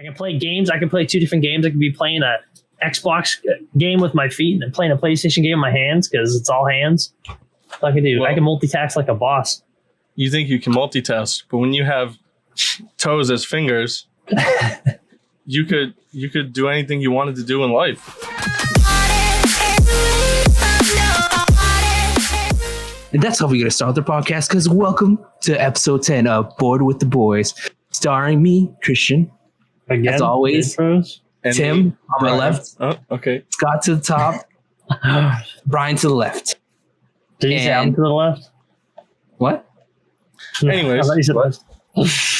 I can play games. I can play 2 different games. I could be playing a Xbox game with my feet and playing a PlayStation game with my hands because it's all hands. That's all I can do. Well, I can multitask like a boss. You think you can multitask, but when you have toes as fingers, you could do anything you wanted to do in life. And that's how we're going to start the podcast, because welcome to episode 10 of Bored with the Boys, starring me, Christian, again, as always, and Tim me, on my left, okay, Scott to the top, Brian to the left. Did you say I'm to the left? What? Anyways,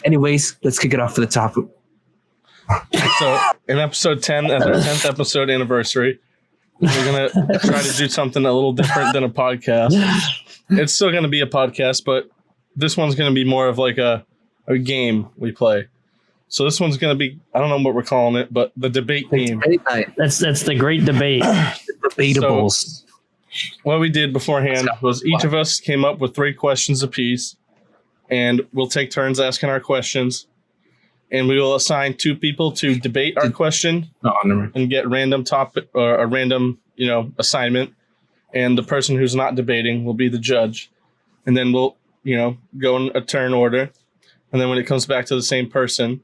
Anyways, let's kick it off for the top. So in episode 10, as our 10th episode anniversary, we're going to try to do something a little different than a podcast. It's still going to be a podcast, but this one's going to be more of like a game we play. So this one's going to be, I don't know what we're calling it, but the debate game. That's the great debate. Debatables. So what we did beforehand was each of us came up with 3 questions apiece, and we'll take turns asking our questions. And we will assign 2 people to debate our question and get random topic or a random, assignment. And the person who's not debating will be the judge. And then we'll, go in a turn order. And then when it comes back to the same person,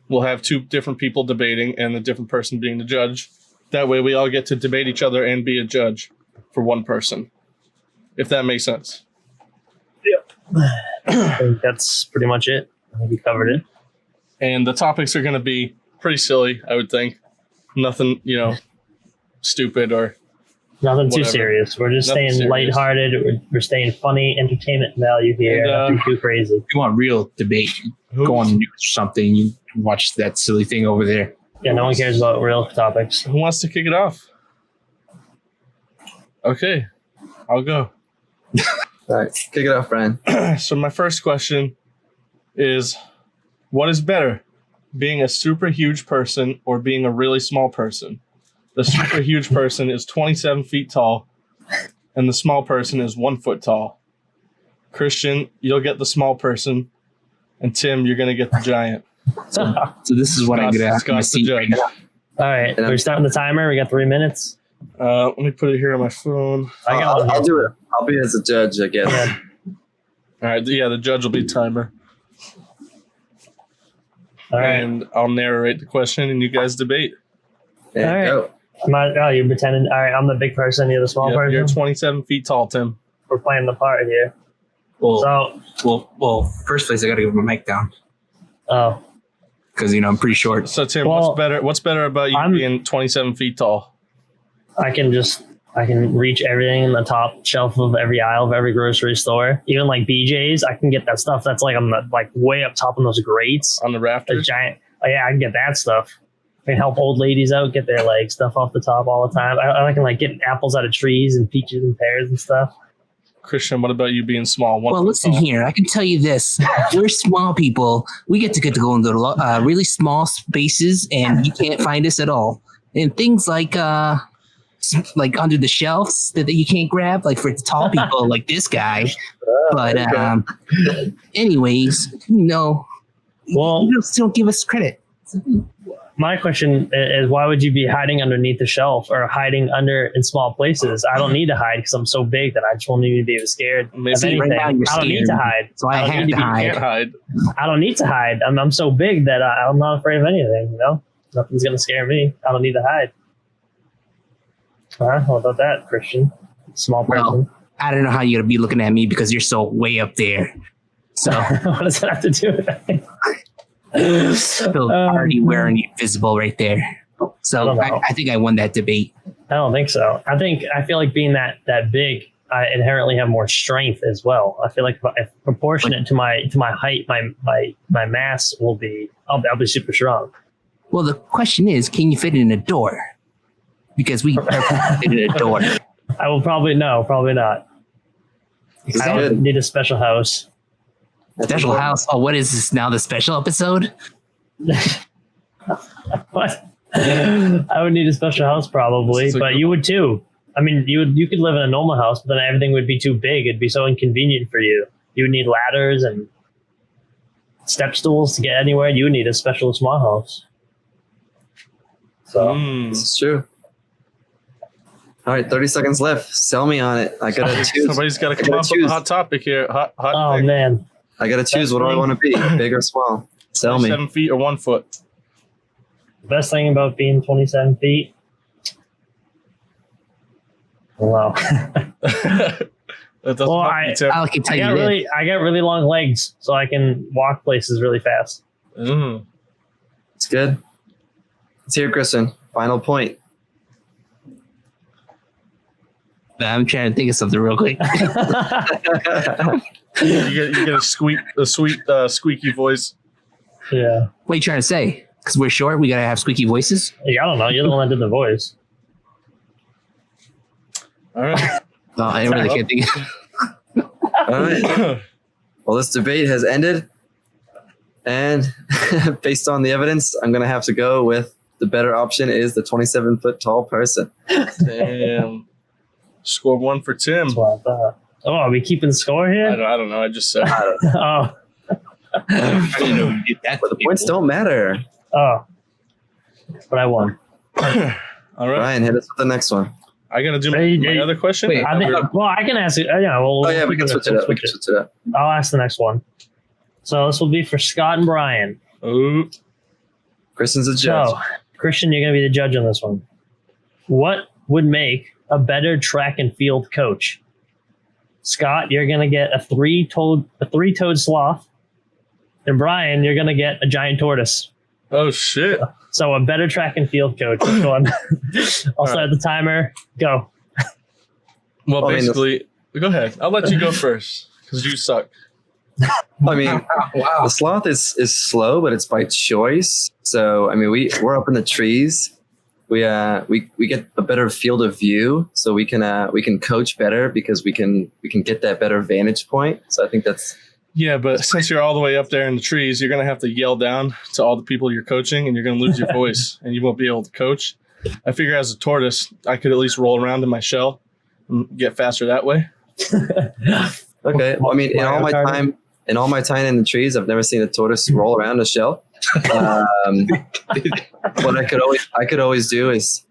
we'll have 2 different people debating and the different person being the judge. That way we all get to debate each other and be a judge for one person. If that makes sense. Yep. I think that's pretty much it. I think we covered it. And the topics are going to be pretty silly, I would think. Nothing, stupid or nothing whatever. Too serious. We're just staying lighthearted. We're staying funny, entertainment value here. Nothing too crazy. If you want real debate, go on the news or something. You watch that silly thing over there. Yeah, no one cares about real topics. Who wants to kick it off? Okay, I'll go. All right, kick it off, Brian. So my first question is, what is better, being a super huge person or being a really small person? The super huge person is 27 feet tall, and the small person is 1 foot tall. Christian, you'll get the small person, and Tim, you're going to get the giant. So this is what I'm going to ask my seat right now. All right, we're starting the timer. We got 3 minutes. Let me put it here on my phone. I'll do it. I'll be as a judge, I guess. Yeah. All right, the judge will be timer. All right. And I'll narrate the question, and you guys debate. Yeah, All right. go. You're pretending. All right, I'm the big person. You're the small person. You're 27 feet tall, Tim. We're playing the part here. Well, first place, I got to give my mic down. Oh. Because, I'm pretty short. So, Tim, what's better about you being 27 feet tall? I can reach everything in the top shelf of every aisle of every grocery store. Even like BJ's, I can get that stuff that's like on the way up top on those grates. On the rafters? Giant. Oh, yeah, I can get that stuff. I can help old ladies out, get their stuff off the top all the time. I can get apples out of trees and peaches and pears and stuff. Christian, what about you being small? Well, listen here. I can tell you this. We're small people. We get to go into really small spaces, and you can't find us at all. And things like under the shelves that you can't grab, like for tall people like this guy. But anyways, well, you just don't give us credit. My question is, why would you be hiding underneath the shelf or hiding in small places? I don't need to hide because I'm so big that I just won't need to be scared of anything. Right now you're I don't need to hide. So I have to hide. You can't hide. I don't need to hide. I'm so big that I'm not afraid of anything. Nothing's gonna scare me. I don't need to hide. How about that, Christian? Small person. Well, I don't know how you're gonna be looking at me because you're so way up there. So what does that have to do with that? Still already wearing invisible right there. So I think I won that debate. I don't think so. I feel like being that big, I inherently have more strength as well. I feel like if proportionate to my height, my mass will be, I'll be super strong. Well, the question is, can you fit in a door? Because we fit in a door. I will probably not. I would need a special house. Special house? Oh, what is this now? The special episode? What? I would need a special house probably, but you would too. I mean, you could live in a normal house, but then everything would be too big. It'd be so inconvenient for you. You would need ladders and step stools to get anywhere. You would need a special small house. So This is true. All right, 30 seconds left. Sell me on it. I gotta choose. Somebody's got to come up with a hot topic here. Hot oh thing. man, I gotta choose. What do I want to be? Big or small? Sell me. 7 feet or 1 foot. the best thing about being 27 feet. Wow. That doesn't Well, help you, Tim. I can tell you this. I got really long legs, so I can walk places really fast. Mm. It's good. Let's hear it, Kristen. Final point. I'm trying to think of something real quick. You get a squeaky voice. Yeah. What are you trying to say? Because we're short, we gotta have squeaky voices. I don't know. You're the one that did the voice. All right. No, I really can't think. All right. Well, this debate has ended. And based on the evidence, I'm going to have to go with the better option is the 27-foot tall person. Damn. Score 1 for Tim. That's what I thought. Oh, are we keeping score I here? don't know. I just said. Oh. I didn't know we did that. But the points don't matter. Oh. But I won. All right. Ryan, hit us with the next one. I got to do Hey, my hey. other question? Wait, I can ask you. Yeah, well, Oh, yeah, we can switch it up. We can switch it up. I'll ask the next one. So this will be for Scott and Brian. Ooh. Kristen's a judge. So, Christian, you're going to be the judge on this one. What would make a better track and field coach? Scott, you're going to get a three-toed sloth. And Brian, you're going to get a giant tortoise. Oh, shit. So a better track and field coach. Which one? I'll start the timer. Go. Well, I mean, basically, go ahead. I'll let you go first because you suck. I mean, Wow. the sloth is slow, but it's by choice. So, I mean, we're up in the trees. We get a better field of view, so we can coach better because we can get that better vantage point. So I think that's Yeah, but since you're all the way up there in the trees, you're going to have to yell down to all the people you're coaching, and you're going to lose your voice, and you won't be able to coach. I figure as a tortoise, I could at least roll around in my shell and get faster that way. okay. Well, I mean, in all my time in the trees, I've never seen a tortoise roll around a shell. What I could always do is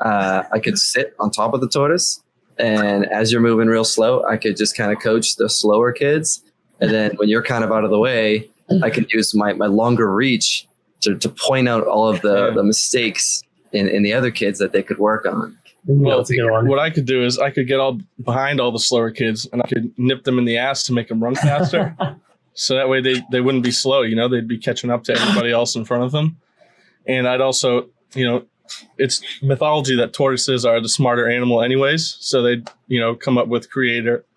I could sit on top of the tortoise, and as you're moving real slow, I could just kind of coach the slower kids. And then when you're kind of out of the way, I can use my longer reach to point out all of the mistakes in the other kids that they could work on. Well, That's a good one. what I could do is I could get all behind all the slower kids, and I could nip them in the ass to make them run faster. So that way they wouldn't be slow, they'd be catching up to everybody else in front of them. And I'd also, it's mythology that tortoises are the smarter animal anyways. So they'd, come up with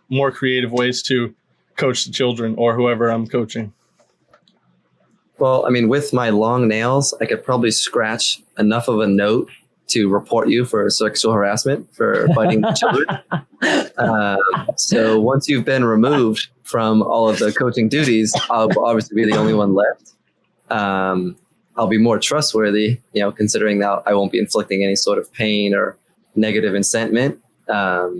more creative ways to coach the children or whoever I'm coaching. Well, I mean, with my long nails, I could probably scratch enough of a note to report you for sexual harassment for biting children. So once you've been removed from all of the coaching duties, I'll obviously be the only one left. I'll be more trustworthy, considering that I won't be inflicting any sort of pain or negative incensement. I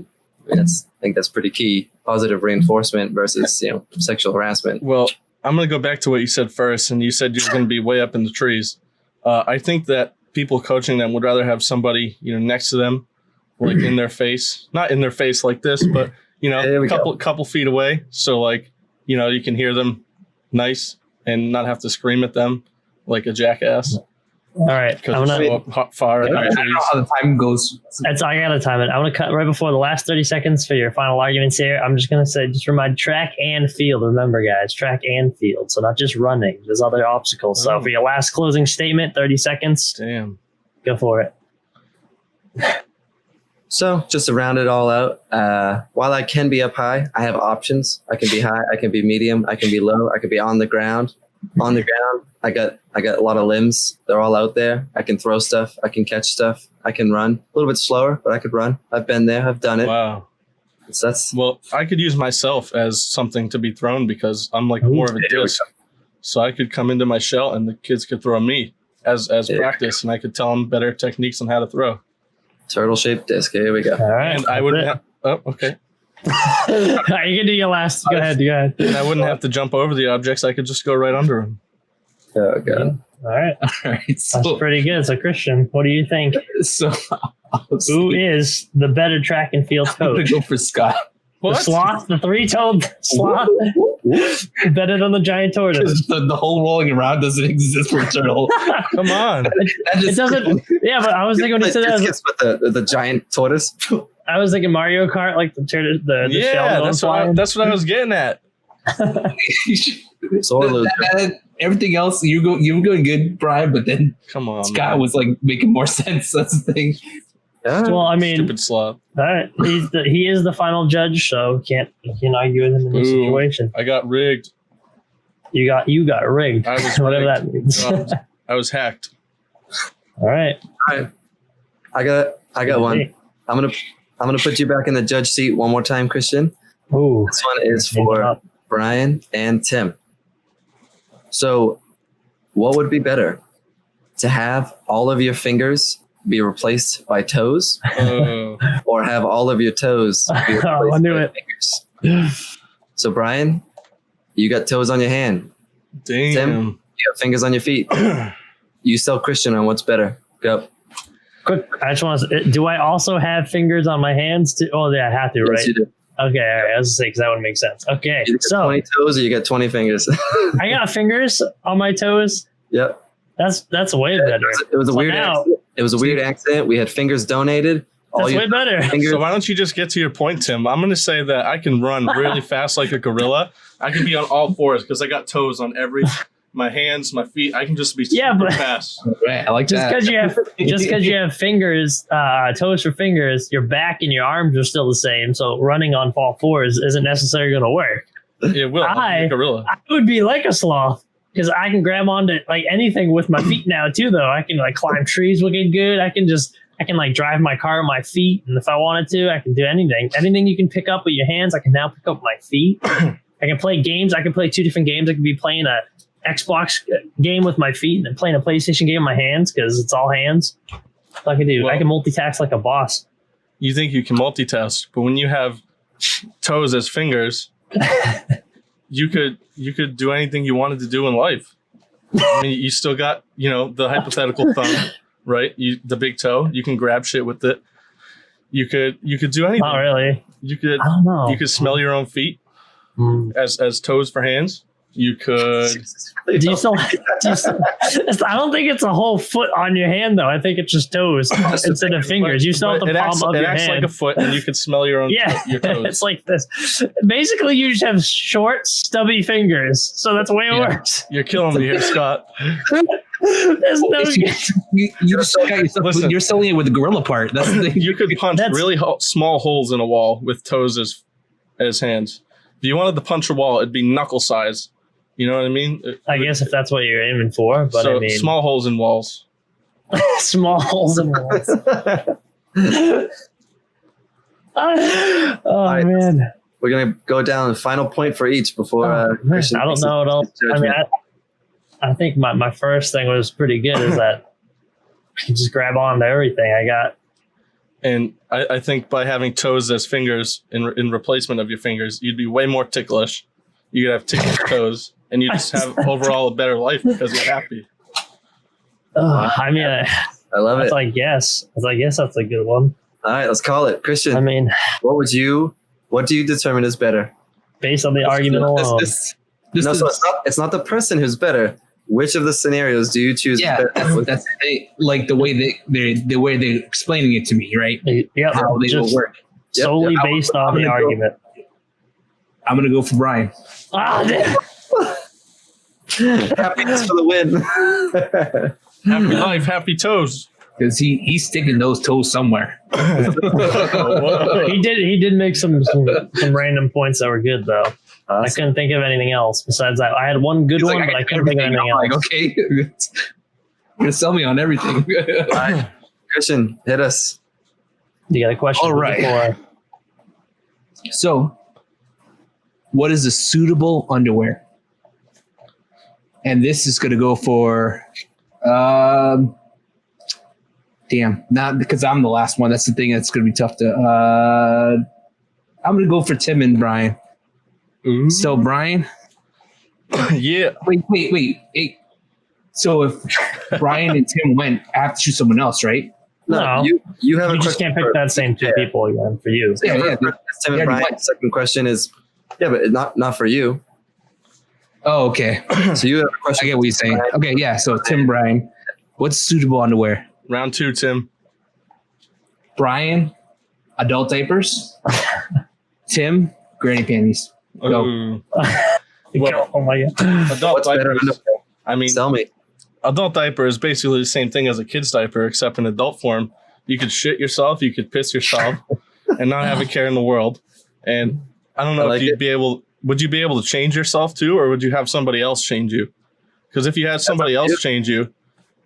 think that's pretty key. Positive reinforcement versus, sexual harassment. Well, I'm going to go back to what you said first, and you said you're going to be way up in the trees. I think that people coaching them would rather have somebody, next to them, like in their face, not in their face like this, but, a couple feet away. So like, you can hear them nice and not have to scream at them like a jackass. All right. Because they're so hot fire. I don't know how the time goes. I got to time it. I'm going to cut right before the last 30 seconds for your final arguments here. I'm just going to say, just remind track and field. Remember, guys, track and field. So not just running. There's other obstacles. So for your last closing statement, 30 seconds. Damn. Go for it. So just to round it all out, while I can be up high, I have options. I can be high, I can be medium, I can be low, I can be on the ground. On the ground, I got a lot of limbs. They're all out there. I can throw stuff. I can catch stuff. I can run a little bit slower, but I could run. I've been there. I've done it. Wow. Well, I could use myself as something to be thrown because I'm like more of a disc. So I could come into my shell and the kids could throw me as practice, and I could tell them better techniques on how to throw. Turtle-shaped disc. Here we go. All right. And I wouldn't have, okay. You can do your last. Go ahead. And I wouldn't have to jump over the objects. I could just go right under them. Oh god. All right. All right. That's So, pretty good. So, Christian, what do you think? so Who is the better track and field I'm gonna coach? go for Scott. The What? sloth, the three-toed sloth, better than the giant tortoise. Because the whole rolling around doesn't exist for turtle. Come on. It doesn't. Yeah, but I was thinking when you said that, With the giant tortoise. I was thinking Mario Kart, like the shell Yeah, going flying. that's what I was getting at. Solo. Everything else, you were going good, Brian, but then Come on. Scott man. was like making more sense. That's the thing. Yeah. Well, I mean, Stupid sloth. all right, he is the final judge, so can't argue with him in this Ooh. situation. I got rigged. You got rigged. I was Whatever rigged. that means. I was hacked. All right. I got one. I'm gonna put you back in the judge seat one more time, Christian. Ooh. This one is for Brian and Tim. So, what would be better? To have all of your fingers be replaced by toes, or have all of your toes be replaced I knew by it. fingers? So, Brian, you got toes on your hand. Damn. Tim, you got fingers on your feet. You sell Christian on what's better. Go. Quick, I just want to. Do I also have fingers on my hands? Oh, yeah, I have to, right? Yes, you do. Okay, all right. I was gonna say because that would make sense. Okay, You got so 20 toes, or you got 20 fingers. I got fingers on my toes. Yep. That's way better. It was a So weird now- accident. It was a weird accident. We had fingers donated. All That's your way better. fingers. So why don't you just get to your point, Tim? I'm going to say that I can run really fast like a gorilla. I can be on all fours because I got toes on my hands, my feet. I can just be super Yeah, but- fast. Right, I like Just that. because you have fingers, toes for fingers, your back and your arms are still the same. So running on all fours isn't necessarily going to work. It will. I'm a gorilla. I would be like a sloth because I can grab onto like anything with my feet now too. Though I can like climb trees looking good. I can like drive my car with my feet, and if I wanted to, I can do anything. Anything you can pick up with your hands, I can now pick up with my feet. I can play games. I can play 2 different games. I can be playing a Xbox game with my feet and then playing a PlayStation game with my hands because it's all hands. That's all I can do. Well- I can multitask like a boss. You think you can multitask, but when you have toes as fingers, you could do anything you wanted to do in life. I mean, you still got, the hypothetical thumb, right? The big toe. You can grab shit with it. You could do anything. Not really. You could I don't know. you could smell your own feet Mm. as toes for hands. You could. Do you still, I don't think it's a whole foot on your hand though. I think it's just toes instead of fingers. You still have the But palm of it your acts hand. like a foot, and you could smell your own Yeah, your toes. it's like this. Basically, you just have short, stubby fingers, so that's way worse. You're killing me here, Scott. There's no. You just got yourself, Listen. you're selling it with the gorilla part. That's the thing. You could punch That's- really small holes in a wall with toes as hands. If you wanted to punch a wall, it'd be knuckle size. You know what I mean? I guess if that's what you're aiming for, but so I mean, small holes in walls. small holes in walls. Oh right. man, We're gonna go down final point for each before. Man, Christian I don't makes know what else. his I mean, judgment. I think my first thing was pretty good. Is that I can just grab on to everything I got. And I think by having toes as fingers in replacement of your fingers, you'd be way more ticklish. You could have ticklish toes, and you just have overall a better life because you're happy. I mean, I love it. I guess that's a good one. All right, let's call it. Christian, I mean, what do you determine is better? based on the argument alone. This No, is, so it's not the person who's better. Which of the scenarios do you choose? yeah, is better? that's like the way they're explaining it to me, right? Yep, How they will just work. solely Yep. based I'm on the gonna go- argument. I'm gonna go for Brian. Ah, damn. Happiness for the win. Happy life, happy toes. Because he's sticking those toes somewhere. He did make some random points that were good though. I Awesome. couldn't think of anything else besides that. I had one good He's one, like, but I couldn't think of anything I'm else. like, okay, you're gonna sell me on everything. All right, Christian, hit us. You got a question? All right. So, what is a suitable underwear? And this is going to go for, not because I'm the last one. That's the thing that's going to be tough to. I'm going to go for Tim and Brian. Ooh. So Brian, Yeah. wait. Hey, So if Brian and Tim went, I have to choose someone else, right? No. You have a You just question can't pick for- that same two people again for you. Yeah, yeah. Tim and Yeah, Brian. what? Second question is, but not for you. Oh, okay. So you have a I question. get what you're saying. Brian. Okay, yeah. So Tim, Brian, what's suitable underwear? Round 2, Tim. Brian, adult diapers. Tim, granny panties. Go. Ooh. Well, Oh my god. adult What's better? diapers. I mean, Tell me. adult diaper is basically the same thing as a kid's diaper, except in adult form. You could shit yourself, you could piss yourself, and not have a care in the world. And I don't know I if like you'd it. be able. Would you be able to change yourself too, or would you have somebody else change you? Because if you had somebody up to else you. change you,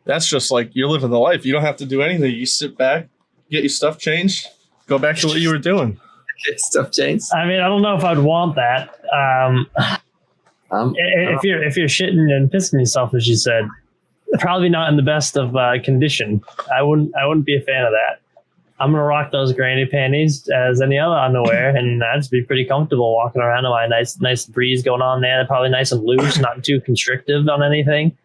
that's just like you're living the life. You don't have to do anything. You sit back, get your stuff changed, go back to what you were doing. Get stuff changed. I mean, I don't know if I'd want that. If you're shitting and pissing yourself, as you said, probably not in the best of condition. I wouldn't be a fan of that. I'm gonna rock those granny panties as any other underwear, and I'd just be pretty comfortable walking around in my nice breeze going on there. They're probably nice and loose, not too constrictive on anything.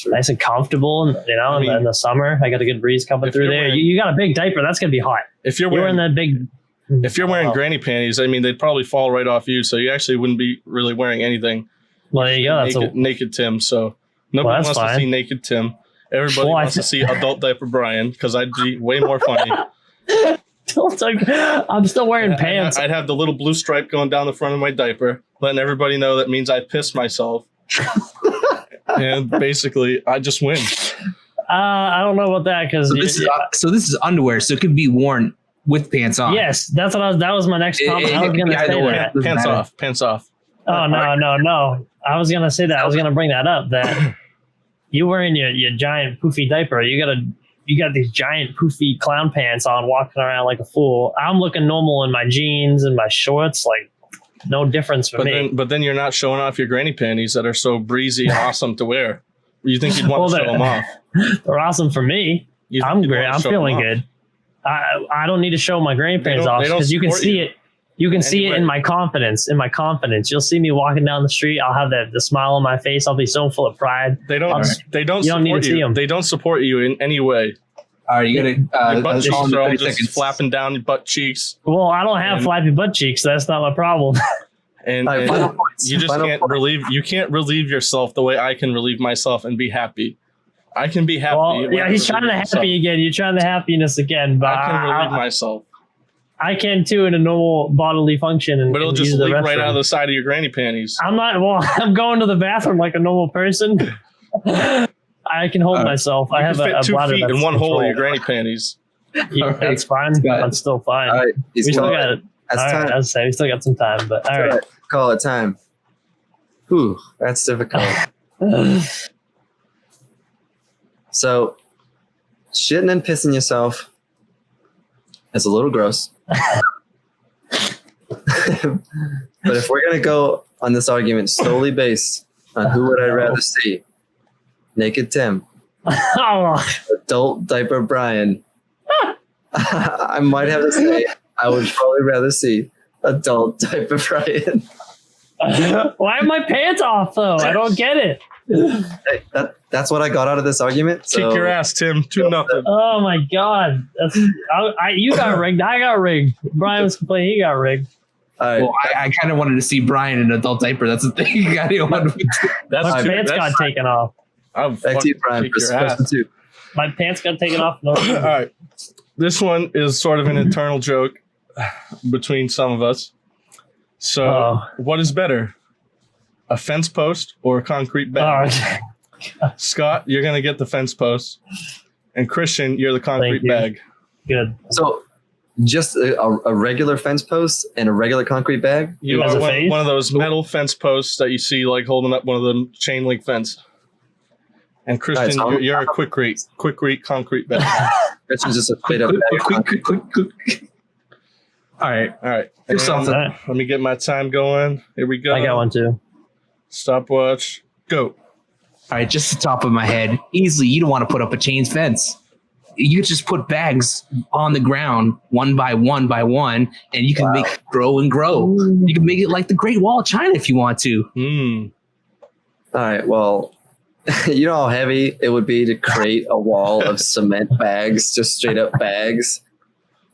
Nice and comfortable, and I mean, in the summer, I got a good breeze coming if through you're there. wearing- You got a big diaper, that's gonna be hot. If you're You're wearing wearing that big. If you're wearing Oh. granny panties, I mean, they'd probably fall right off you, so you actually wouldn't be really wearing anything. Well, there you go. That's Naked Tim. So nobody that's wants fine. to see naked Tim. Everybody Well, wants to see adult diaper Brian because I'd be way more funny. I'm still wearing pants. I'd have the little blue stripe going down the front of my diaper, letting everybody know that means I pissed myself. And basically, I just win. I don't know about that because So this is underwear, so it could be worn with pants on. yes, that's what that was my next comment. I was going to say that. Doesn't Pants matter. off. Pants off. Oh no! I was going to say that. I was going to bring that up. That you wearing your giant poofy diaper. You got these giant poofy clown pants on, walking around like a fool. I'm looking normal in my jeans and my shorts, like no difference for me. But then you're not showing off your granny panties that are so breezy and awesome to wear. You think you'd want Well, to show them off? They're awesome for me. You think I'm you'd great. wanna I'm show 'em feeling off. good. I don't need to show my granny pants don't- off they don't because you can support see you. it. You can see it in my confidence. You'll see me walking down the street. I'll have the smile on my face. I'll be so full of pride. They don't. They don't You don't need support to see you. 'em. They don't support you in any way. All right, you gotta. Your butt let's cheeks call them are all 30 just seconds. flapping down your butt cheeks, Well, I don't have And- flappy butt cheeks. So that's not my problem. and, All right, and final points. you just Final can't points. relieve. You can't relieve yourself the way I can relieve myself and be happy. I can be happy. Well, when yeah, I he's trying to relieve myself. happy again. You're trying the happiness again, but I can relieve I myself, can too in a normal bodily function. And, but it'll and just use the leak right restroom. out of the side of your granny panties. I'm not. Well, I'm going to the bathroom like a normal person. I can hold myself. I You have can fit a 2 bladder feet that's in one hole of your controlled. granny panties. Yeah, All right. that's fine. Got it. That's still fine. All right, he's We still calling got it. it. That's All right, time. I'd say we still got some time, but all right. Call it time. Whew, that's difficult. So, shitting and pissing yourself is a little gross. But if we're gonna go on this argument solely based on who would I rather see, naked Tim, Oh, adult diaper Brian, I might have to say I would probably rather see adult diaper Brian. why are my pants off though? I don't get it. Hey, that's what I got out of this argument. So Kick your ass, Tim. 2-0. Oh my god, you got rigged. I got rigged. Brian was complaining he got rigged. all right, Well, I kind of wanted to see Brian in an adult diaper. That's the thing. I didn't want to. That's My two- pants that's- got taken off. I'll back to you, fucking Brian. kick your Question ass. 2. My pants got taken off. No, All right. This one is sort of an internal joke between some of us. So, Oh. what is better? A fence post or a concrete all bag? right. Scott, you're going to get the fence post. And Christian, you're the concrete Thank you. bag. Good. So, just a regular fence post and a regular concrete bag. You As are a face? one of those metal fence posts that you see like holding up one of the chain link fence. And Christian, so I'm- you're a quick rate concrete bag. Christian's just a straight up bag. Quick. All right. All right. Do And something. Let me get my time going. Here we go. I got one too. Stopwatch. Go. All right, just the top of my head. Easily, you don't want to put up a chain fence. You could just put bags on the ground one by one, and you can make it grow and grow. You can make it like the Great Wall of China if you want to. Hmm. All right. Well, you know how heavy it would be to create a wall of cement bags, just straight up bags.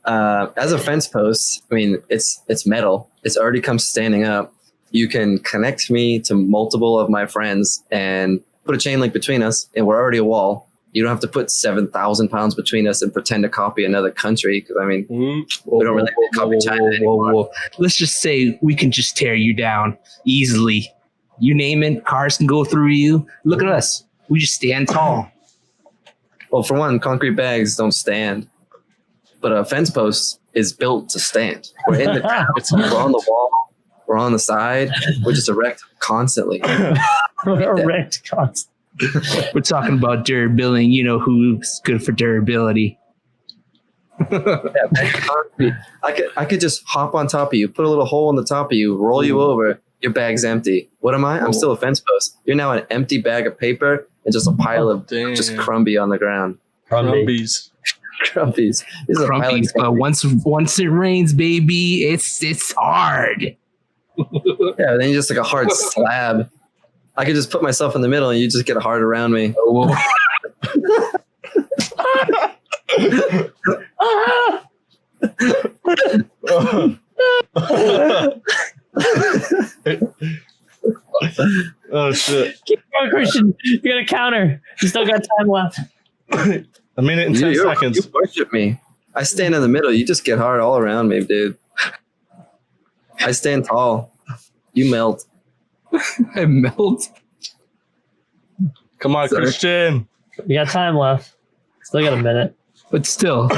As a fence post, I mean, it's metal. It's already come standing up. You can connect me to multiple of my friends and put a chain link between us, and we're already a wall. You don't have to put 7,000 pounds between us and pretend to copy another country. Because I mean, we don't really copy China anymore. Let's just say we can just tear you down easily. You name it, cars can go through you. Look at us. We just stand tall. Well, for one, concrete bags don't stand, but a fence post is built to stand. We're in the we're on the wall, we're on the side, we're just erect constantly. Erect constantly. We're talking about durability. You know who's good for durability. I could just hop on top of you, put a little hole in the top of you, roll you over. Your bag's empty. What am I? I'm still a fence post. You're now an empty bag of paper and just a pile of just crumby on the ground. Crumbies. Crumbies. Crumbies, but once it rains, baby, it's hard. Yeah, then you just like a hard slab. I could just put myself in the middle and you just get hard around me. Oh shit! Keep going, Christian. You got a counter. You still got time left. A minute and 10 seconds. You worship me. I stand in the middle. You just get hard all around me, dude. I stand tall. You melt. I melt. Come on, Sorry. Christian. You got time left. Still got a minute. But still,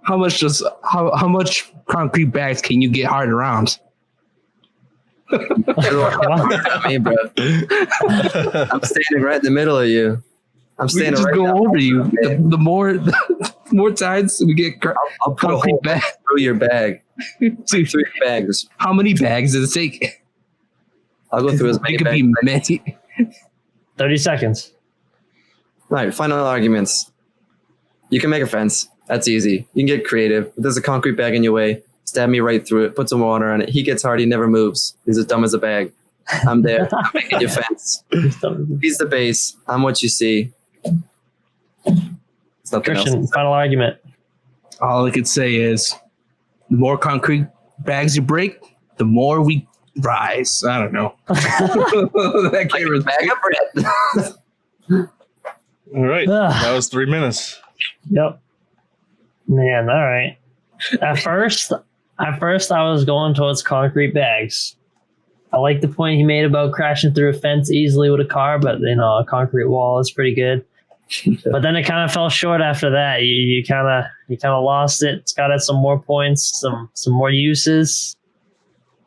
how much concrete bags can you get hard around? Me, bro. I'm standing right in the middle of you. I'm We standing can just right go now. over you. The more times we get I'll put a concrete hole bag. through your bag. Dude, Through your bags. how many bags does it take? I'll go through as many It could bags. be many. 30 seconds. All right, final arguments. You can make a fence. That's easy. You can get creative. If there's a concrete bag in your way, stab me right through it, put some water on it. He gets hard, he never moves. He's as dumb as a bag. I'm there. I'm making your fence. He's the base. I'm what you see. It's nothing Christian, else. final argument. All I could say is the more concrete bags you break, the more we rise. I don't know. That Like can't a really- bag of bread. All right, that was 3 minutes. Yep. Man, all right. At first I was going towards concrete bags. I like the point he made about crashing through a fence easily with a car, but a concrete wall is pretty good. But then it kind of fell short after that. You kind of lost it. It's got some more points, some more uses.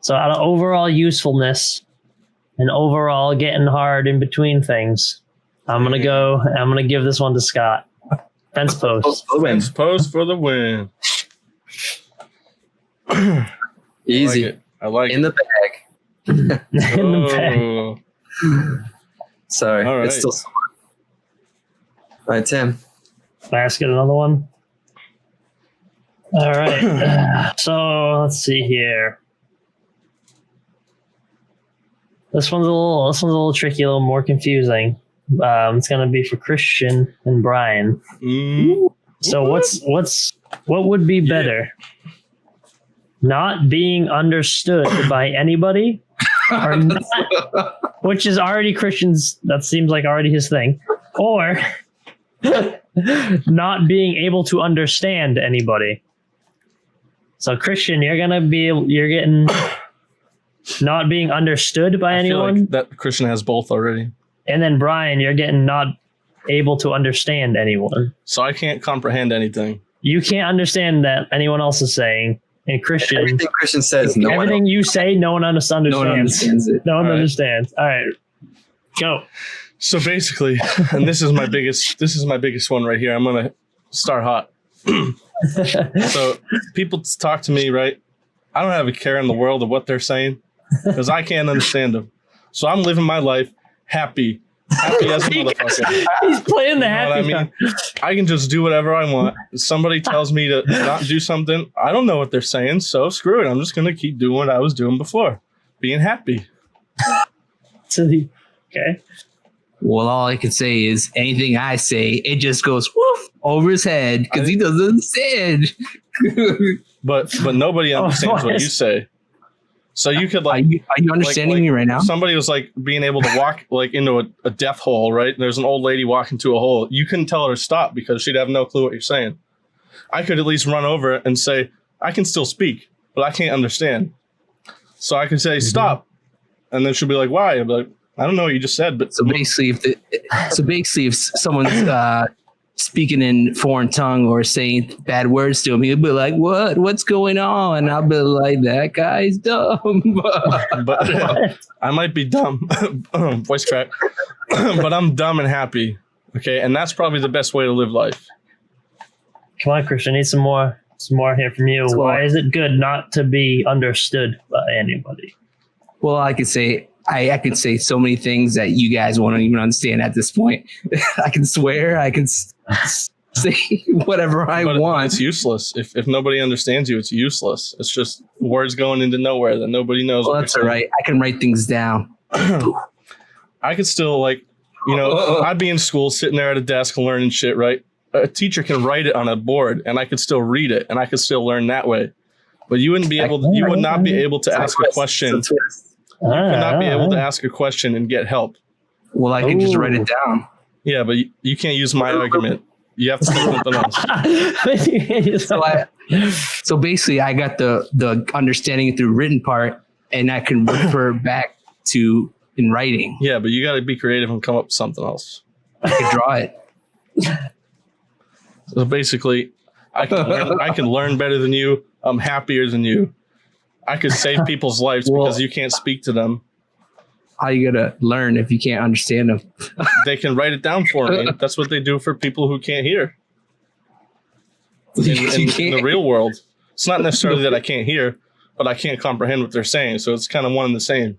So out of overall usefulness and overall getting hard in between things, I'm gonna give this one to Scott. Fence post. Fence post for the win. Easy. I like it. In the bag. In the bag. Oh. Sorry. All right. It's still all right, Tim. Can I ask it another one? All right. So let's see here. This one's a little tricky, a little more confusing. It's gonna be for Christian and Brian. So what would be better? Not being understood by anybody, or not, which is already Christian's. That seems like already his thing, or not being able to understand anybody. So Christian, you're getting not being understood by I feel anyone, like that Christian has both already. and then Brian, you're getting not able to understand anyone. So I can't comprehend anything. You can't understand that anyone else is saying. And Christian, Everything Christian says, no one everything you say, no one understands. No one understands it. No one All right. understands. All right, go. So basically, and this is my biggest one right here. I'm gonna start hot. So people talk to me, right? I don't have a care in the world of what they're saying because I can't understand them. So I'm living my life happy as a motherfucker. He's playing the You know what happy. I mean? I can just do whatever I want. If somebody tells me to not do something, I don't know what they're saying, so screw it. I'm just gonna keep doing what I was doing before, being happy. Okay. Well, all I can say is anything I say, it just goes woof over his head because he doesn't understand. But nobody understands what you say. So you could Are you understanding me right now? If somebody was like being able to walk like into a death hole, right? And there's an old lady walking to a hole. You couldn't tell her to stop because she'd have no clue what you're saying. I could at least run over it and say, I can still speak, but I can't understand. So I could say, stop. And then she'll be like, why? I'll be like, I don't know what you just said, but So basically, if someone's speaking in foreign tongue or saying bad words to him, he'll be like, "What? What's going on?" And I'll be like, "That guy's dumb." but I might be dumb, voice crack, but I'm dumb and happy. Okay, and that's probably the best way to live life. Come on, Christian, need some more here from you. Why is it good not to be understood by anybody? Well, I could say so many things that you guys won't even understand at this point. I can swear, I can say whatever I want. It's useless. If nobody understands you, it's useless. It's just words going into nowhere that nobody knows. Well, that's all right. I can write things down. I could still I'd be in school sitting there at a desk learning shit, right? A teacher can write it on a board and I could still read it and I could still learn that way. But you would not be able to ask a question. You could not be able to ask a question and get help. Well, I can just write it down. Yeah, but you can't use my argument. You have to say something else. So basically, I got the understanding through written part, and I can refer back to in writing. Yeah, but you got to be creative and come up with something else. I can draw it. So basically, I can learn better than you. I'm happier than you. I could save people's lives because you can't speak to them. How you gonna learn if you can't understand them? They can write it down for me. That's what they do for people who can't hear. In the real world, it's not necessarily that I can't hear, but I can't comprehend what they're saying. So it's kind of one and the same.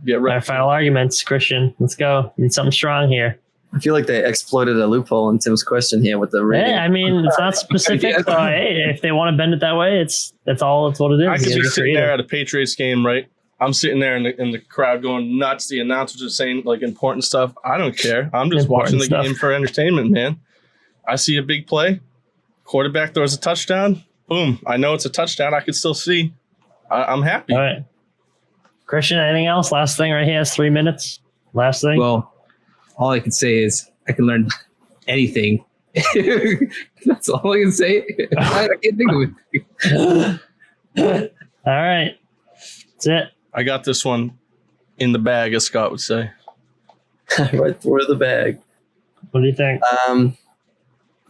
Get ready. Our final arguments, Christian. Let's go. Need something strong here. I feel like they exploited a loophole in Tim's question here with the rating. Yeah, I mean, it's not specific. So, hey, if they want to bend it that way, it's what it is. I could be sitting there at a Patriots game, right? I'm sitting there in the crowd going nuts. The announcers are saying like important stuff. I don't care. I'm just watching the game for entertainment, man. I see a big play. Quarterback throws a touchdown. Boom. I know it's a touchdown. I can still see. I'm happy. All right. Christian, anything else? Last thing right here. Has 3 minutes. Last thing. Well, all I can say is I can learn anything. That's all I can say. I can't think of it. All right. That's it. I got this one in the bag, as Scott would say. Right through the bag. What do you think?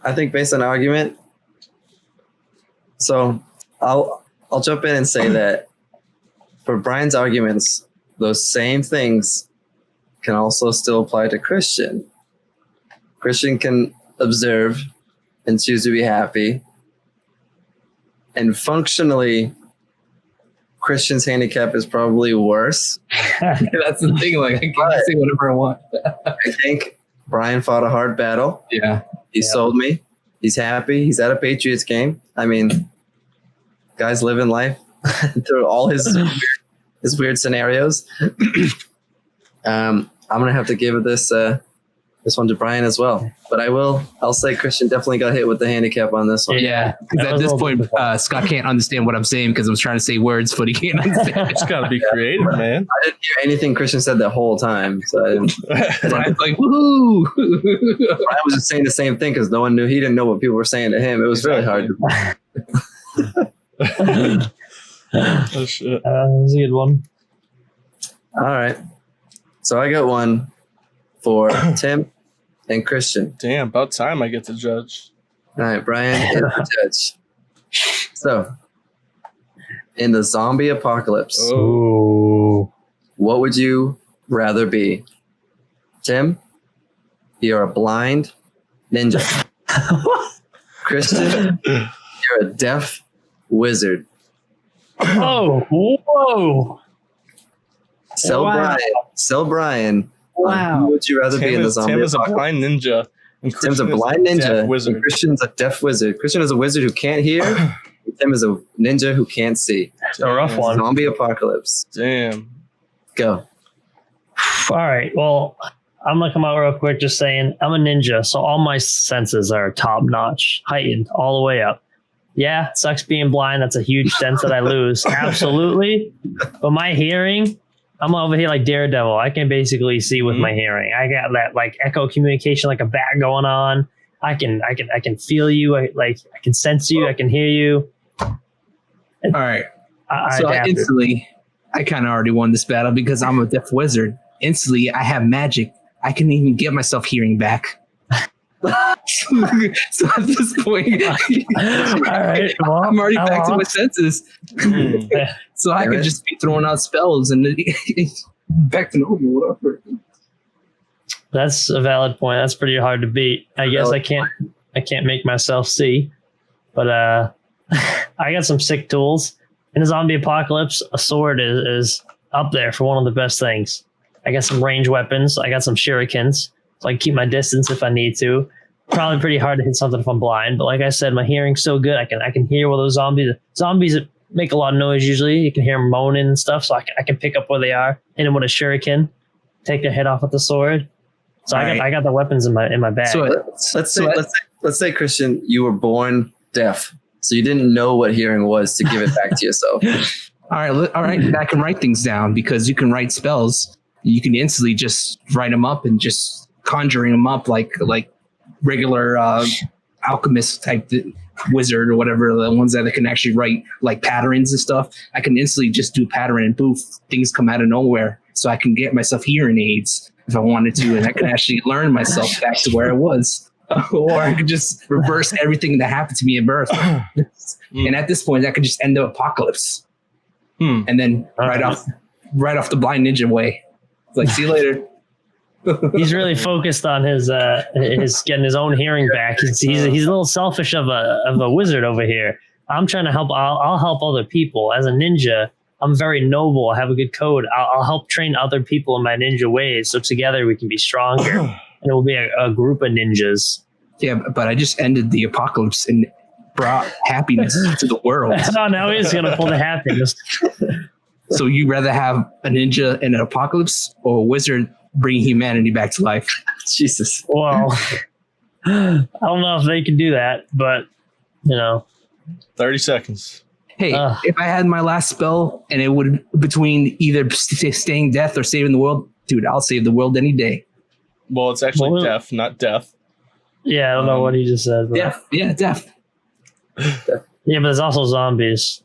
I think based on argument. So I'll jump in and say that for Brian's arguments, those same things can also still apply to Christian. Christian can observe and choose to be happy. And functionally, Christian's handicap is probably worse. That's the thing. Like, I can't say whatever I want. I think Brian fought a hard battle. Yeah. He sold me. He's happy. He's at a Patriots game. I mean, guy's living life through all his weird scenarios. I'm going to have to give this one to Brian as well. But I'll say Christian definitely got hit with the handicap on this one. Yeah, because at this point, Scott can't understand what I'm saying because I'm trying to say words, but he can't understand. It's got to be creative, man. I didn't hear anything Christian said the whole time. So I didn't. Brian's like, woohoo! Brian was just saying the same thing because he didn't know what people were saying to him. It was really hard. Oh, shit. That was a good one. All right. So I got one for Tim and Christian. Damn, about time I get to judge. All right, Brian is the judge. So, in the zombie apocalypse, what would you rather be? Tim, you're a blind ninja. Christian, you're a deaf wizard. Oh, whoa. Sell Brian. Wow. Who would you rather be in the zombie Tim is a apocalypse? blind ninja. And Tim's a blind ninja. Wizard. Christian's a deaf wizard. Christian is a wizard who can't hear. Tim is a ninja who can't see. That's a rough one. Zombie apocalypse. Damn. Go. All right. Well, I'm gonna come out real quick, just saying I'm a ninja, so all my senses are top notch, heightened all the way up. Yeah, it sucks being blind. That's a huge sense that I lose. Absolutely. But my hearing, I'm over here like Daredevil. I can basically see with my hearing. I got that like echo communication, like a bat going on. I can feel you. I can sense you. I can hear you. All right. So instantly, I kind of already won this battle because I'm a deaf wizard. Instantly, I have magic. I can even get myself hearing back. So at this point, all right, well, I'm already back to my senses. So I can just be throwing out spells and back to normal. Whatever. That's a valid point. That's pretty hard to beat. I guess I can't make myself see, but I got some sick tools. In a zombie apocalypse, a sword is up there for one of the best things. I got some range weapons. I got some shurikens, so I can keep my distance if I need to. Probably pretty hard to hit something if I'm blind, but like I said, my hearing's so good. I can hear where those zombies make a lot of noise usually. You can hear them moaning and stuff, so I can pick up where they are. Hit them with a shuriken, take their head off with the sword. So I got the weapons in my bag. So let's say Christian, you were born deaf, so you didn't know what hearing was to give it back to yourself. All right. I can write things down because you can write spells. You can instantly just write them up and just conjuring them up like regular alchemist type wizard or whatever, the ones that can actually write like patterns and stuff. I can instantly just do pattern and poof, things come out of nowhere. So I can get myself hearing aids if I wanted to, and I can actually learn myself back to where I was. Or I could just reverse everything that happened to me at birth. And at this point, I could just end the apocalypse. And then right off the blind ninja way. It's like, see you later. He's really focused on his getting his own hearing back. He's a little selfish of a wizard over here. I'm trying to help. I'll help other people as a ninja. I'm very noble. I have a good code. I'll help train other people in my ninja ways, so together we can be stronger, and it will be a group of ninjas. Yeah, but I just ended the apocalypse and brought happiness to the world. Oh, now he's gonna pull the happiness. So you rather have a ninja in an apocalypse or a wizard bringing humanity back to life? Jesus. Well, I don't know if they can do that, but 30 seconds. Hey, if I had my last spell and it would between either staying death or saving the world, dude, I'll save the world any day. Well, it's actually deaf, not death. Yeah, I don't know what he just said. But. Deaf. Yeah, deaf. Yeah, but there's also zombies.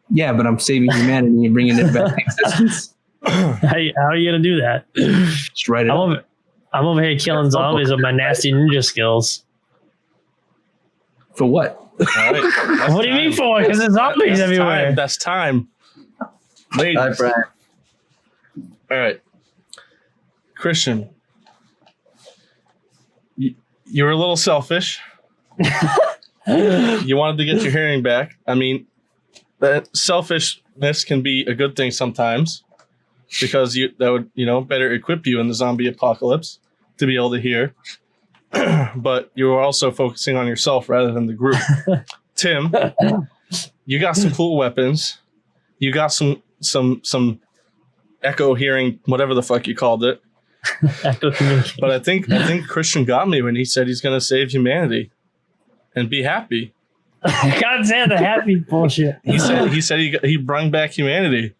Yeah, but I'm saving humanity and bringing it back to existence. How are you gonna do that? Just write it up. I'm over here killing zombies with my nasty ninja skills. For what? All right. What do you mean for? Because there's zombies everywhere. That's time. Ladies. Hi, Brian. All right. Christian, you were a little selfish. You wanted to get your hearing back. I mean, that selfishness can be a good thing sometimes because that would better equip you in the zombie apocalypse to be able to hear. But you were also focusing on yourself rather than the group. Tim, you got some cool weapons. You got some echo hearing, whatever the fuck you called it. Echo communication. But I think Christian got me when he said he's going to save humanity and be happy. God damn the happy bullshit. He said he brought back humanity.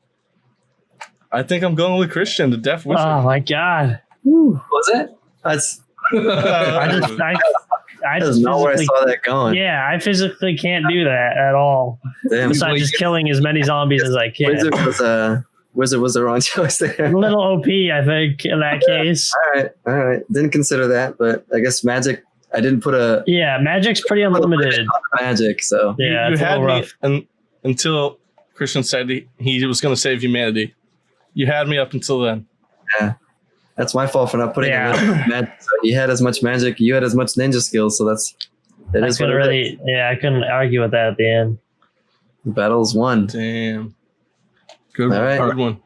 I think I'm going with Christian, the deaf wizard. Oh my god. Was it? That's I that's not where I saw that going. Yeah, I physically can't do that at all. Damn. Besides just killing as many zombies as I can. Wizard was the wrong choice there. A little OP, I think, in that case. All right. Didn't consider that, but I guess magic. I didn't put a. Yeah, magic's pretty unlimited. Magic, so yeah, you had rough. me until Christian said he was going to save humanity. You had me up until then. Yeah, that's my fault for not putting magic. So he had as much magic, you had as much ninja skills, so that is what it is. Yeah, I couldn't argue with that at the end. Battle's won. Damn. Good, all right. Good one.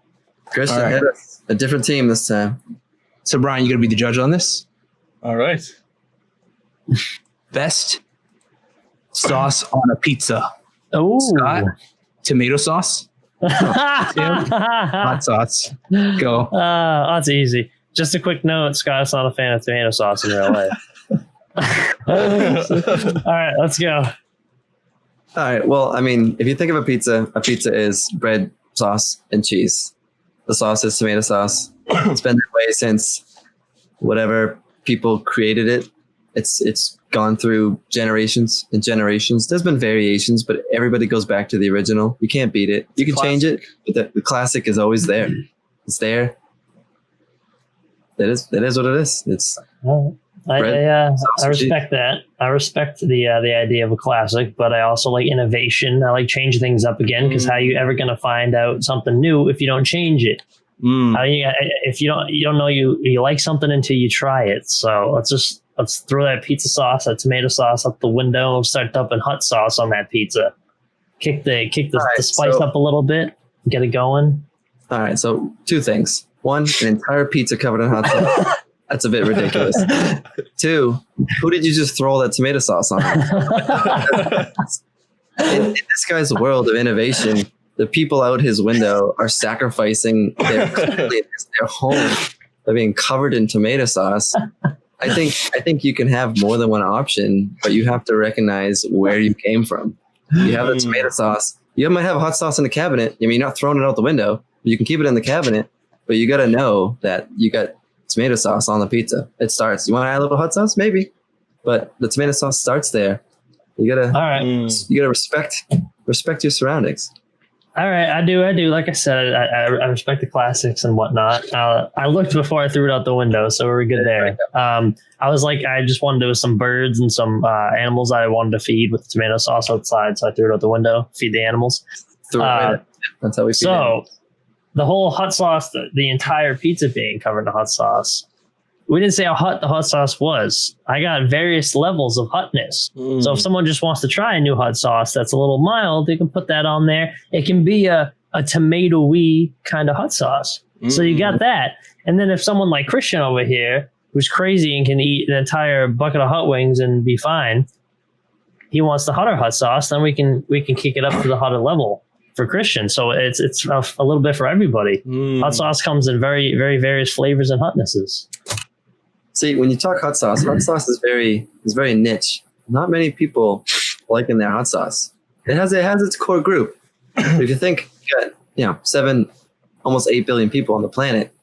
Christian had a different team this time. So Brian, you gonna be the judge on this? All right. Best sauce on a pizza. Oh, Scott, tomato sauce. Hot sauce. Go. That's easy. Just a quick note: Scott's not a fan of tomato sauce in real life. All right, let's go. All right. Well, I mean, if you think of a pizza is bread, sauce, and cheese. The sauce is tomato sauce. It's been that way since whatever people created it. It's gone through generations and generations. There's been variations, but everybody goes back to the original. You can't beat it. You can change it, but the classic is always there. It's there. That is what it is. It's I respect that. I respect the idea of a classic, but I also like innovation. I like changing things up again because how you ever going to find out something new if you don't change it? If you don't know you like something until you try it. So let's throw that pizza sauce, that tomato sauce out the window and start dumping hot sauce on that pizza. Kick the spice up a little bit, get it going. All right. So 2 things. 1, an entire pizza covered in hot sauce. That's a bit ridiculous. 2, who did you just throw all that tomato sauce on? In this guy's world of innovation, the people out his window are sacrificing their home by being covered in tomato sauce. I think you can have more than one option, but you have to recognize where you came from. You have the tomato sauce. You might have hot sauce in the cabinet. I mean, you're not throwing it out the window, but you can keep it in the cabinet. But you got to know that you got tomato sauce on the pizza. It starts. You want to add a little hot sauce? Maybe. But the tomato sauce starts there. You gotta respect your surroundings. All right, I do. Like I said, I respect the classics and whatnot. I looked before I threw it out the window, so we're good there. I was like, I just wanted to do some birds and some animals I wanted to feed with tomato sauce outside, so I threw it out the window, feed the animals. That's how we feed animals. The whole hot sauce, the entire pizza being covered in hot sauce. We didn't say how hot the hot sauce was. I got various levels of hotness. So if someone just wants to try a new hot sauce that's a little mild, they can put that on there. It can be a tomato-y kind of hot sauce. So you got that. And then if someone like Christian over here, who's crazy and can eat an entire bucket of hot wings and be fine, he wants the hotter hot sauce, then we can kick it up to the hotter level for Christian. So it's a little bit for everybody. Hot sauce comes in very, very various flavors and hotnesses. See, when you talk hot sauce is very niche. Not many people like in their hot sauce. It has its core group. If you think you got 7, almost 8 billion people on the planet,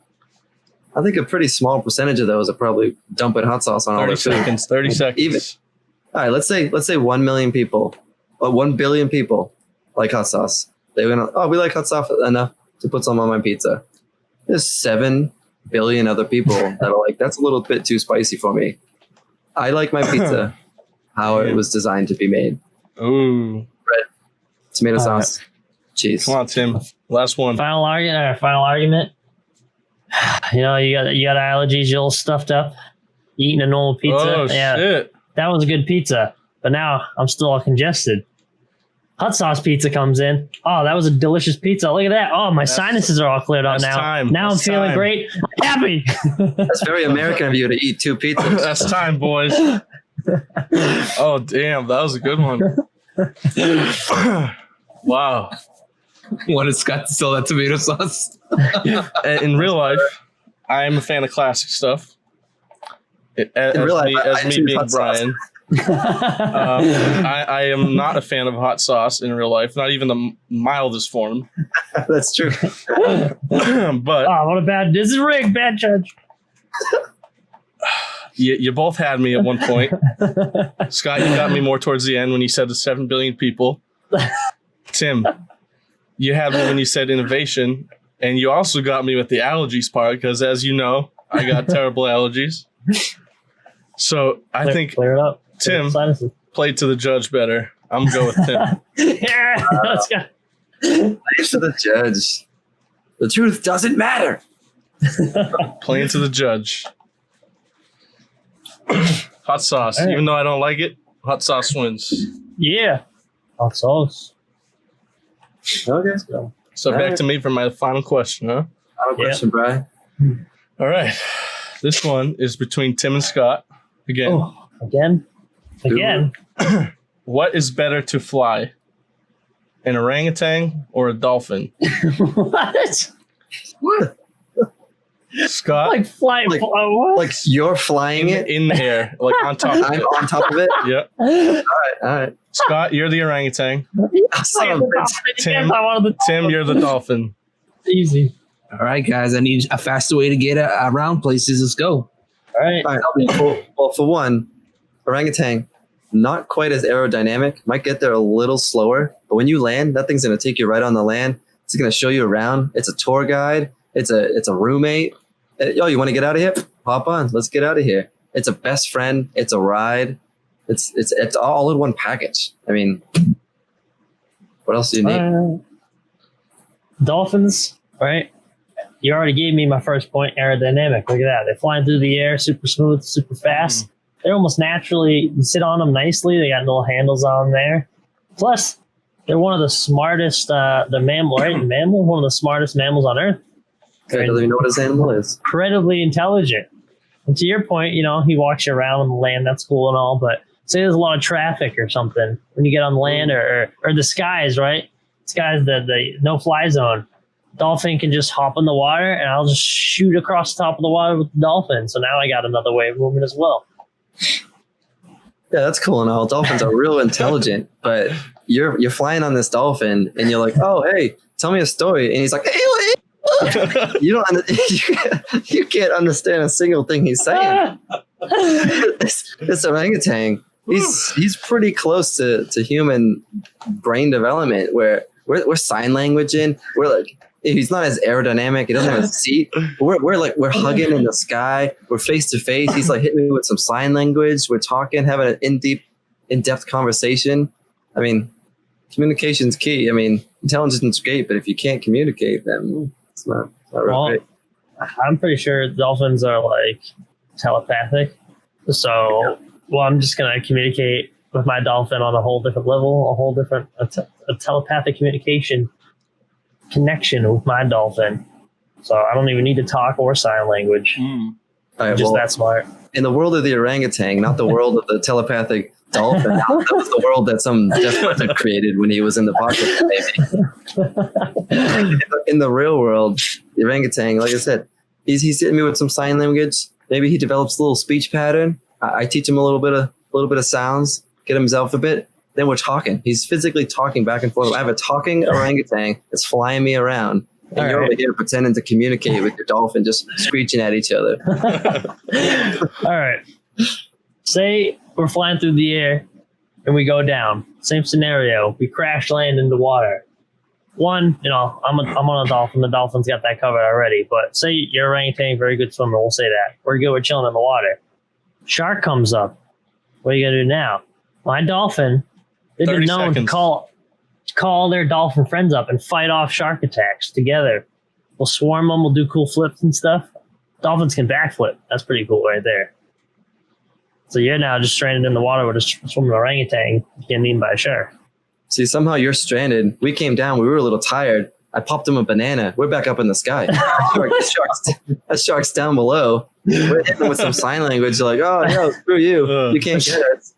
I think a pretty small percentage of those are probably dumping hot sauce on all their food. 30 seconds. Even. All right, let's say 1 million people, or 1 billion people like hot sauce. They're gonna, we like hot sauce enough to put some on my pizza. There's 7 billion other people that are like, that's a little bit too spicy for me. I like my pizza how it was designed to be made. Ooh. Bread, tomato sauce, cheese. Come on, Tim. Last one. Final argument. You got allergies, you're all stuffed up, eating a normal pizza. Oh, shit. That was a good pizza, but now I'm still all congested. Hot sauce pizza comes in. Oh, that was a delicious pizza. Look at that. Oh, my sinuses are all cleared up now. Now I'm feeling great. I'm happy. That's very American of you to eat 2 pizzas. That's time, boys. Oh, damn. That was a good one. Wow. Wanted Scott to sell that tomato sauce. In real life, I am a fan of classic stuff. As me being Brian. I am not a fan of hot sauce in real life, not even the mildest form. That's true. But what a this is rigged, bad judge. You both had me at one point. Scott, you got me more towards the end when you said the 7 billion people. Tim, you had me when you said innovation, and you also got me with the allergies part because, as you know, I got terrible allergies. So I think clear it up. Tim played to the judge better. I'm going to go with Tim. Yeah, let's go. Play to the judge. The truth doesn't matter. Playing to the judge. Hot sauce. Right. Even though I don't like it, hot sauce wins. Yeah. Hot sauce. Okay. So back to me for my final question, huh? Final question, Brian. All right. This one is between Tim and Scott. Again. Oh, again? What is better to fly? an orangutan or a dolphin? What? What? Scott, Like flying? Like- What? Like you're flying it? in the air, like on top of I'm it. on top of it? Yep. All right. Scott, you're the orangutan. Son of a bitch. Tim, Tim, you're the dolphin. Easy. All right, guys. I need a faster way to get around places. Let's go. All right. All right. Well, for one, orangutan, not quite as aerodynamic. Might get there a little slower, but when you land, that thing's gonna take you right on the land. It's gonna show you around. It's a tour guide. It's a roommate. Yo, you want to get out of here? Hop on. Let's get out of here. It's a best friend. It's a ride. It's all in one package. I mean, what else do you need? Dolphins, right? You already gave me my first point, aerodynamic. Look at that. They're flying through the air, super smooth, super fast. They're almost naturally, you sit on them nicely. They got little handles on there. Plus, they're one of the smartest, the mammal, right? Mammal, one of the smartest mammals on Earth. Okay, doesn't even know what his animal is. Incredibly intelligent. And to your point, he walks you around on the land. That's cool and all, but say there's a lot of traffic or something when you get on land or the skies, right? Skies, the no-fly zone. Dolphin can just hop in the water, and I'll just shoot across the top of the water with the dolphin. So now I got another way of moving as well. Yeah, that's cool and all. Dolphins are real intelligent, but you're flying on this dolphin, and you're like, oh, hey, tell me a story. And he's like, hey, you can't understand a single thing he's saying. this orangutan, he's pretty close to human brain development, where we're sign language in. We're like, he's not as aerodynamic. He doesn't have a seat. We're hugging in the sky. We're face to face. He's like hitting me with some sign language. We're talking, having an in-depth conversation. I mean, communication's key. I mean, intelligence is great, but if you can't communicate, then it's not real great. I'm pretty sure dolphins are like telepathic. So, I'm just going to communicate with my dolphin on a whole different level, a whole different a telepathic communication connection with my dolphin. So I don't even need to talk or sign language. All right, Just that smart. In the world of the orangutan, not the world of the telepathic dolphin. That was the world that some deaf person created when he was in the pocket, maybe. In the real world, the orangutan, like I said, he's hitting me with some sign language. Maybe he develops a little speech pattern. I teach him a little bit of sounds, get him his alphabet. Then we're talking. He's physically talking back and forth. I have a talking orangutan that's flying me around. And you're over here pretending to communicate with your dolphin, just screeching at each other. All right. Say we're flying through the air and we go down. Same scenario. We crash land in the water. One, I'm on a dolphin. The dolphin's got that covered already. But say you're an orangutan, very good swimmer. We'll say that. We're good. We're chilling in the water. Shark comes up. What are you gonna do now? My dolphin, they've been known to call their dolphin friends up and fight off shark attacks together. We'll swarm them. We'll do cool flips and stuff. Dolphins can backflip. That's pretty cool right there. So you're now just stranded in the water with a swimming orangutan getting eaten by a shark. See, somehow you're stranded. We came down. We were a little tired. I popped him a banana. We're back up in the sky. That shark's down below. We're hitting him with some sign language. Like, oh, no, screw you. You can't get us.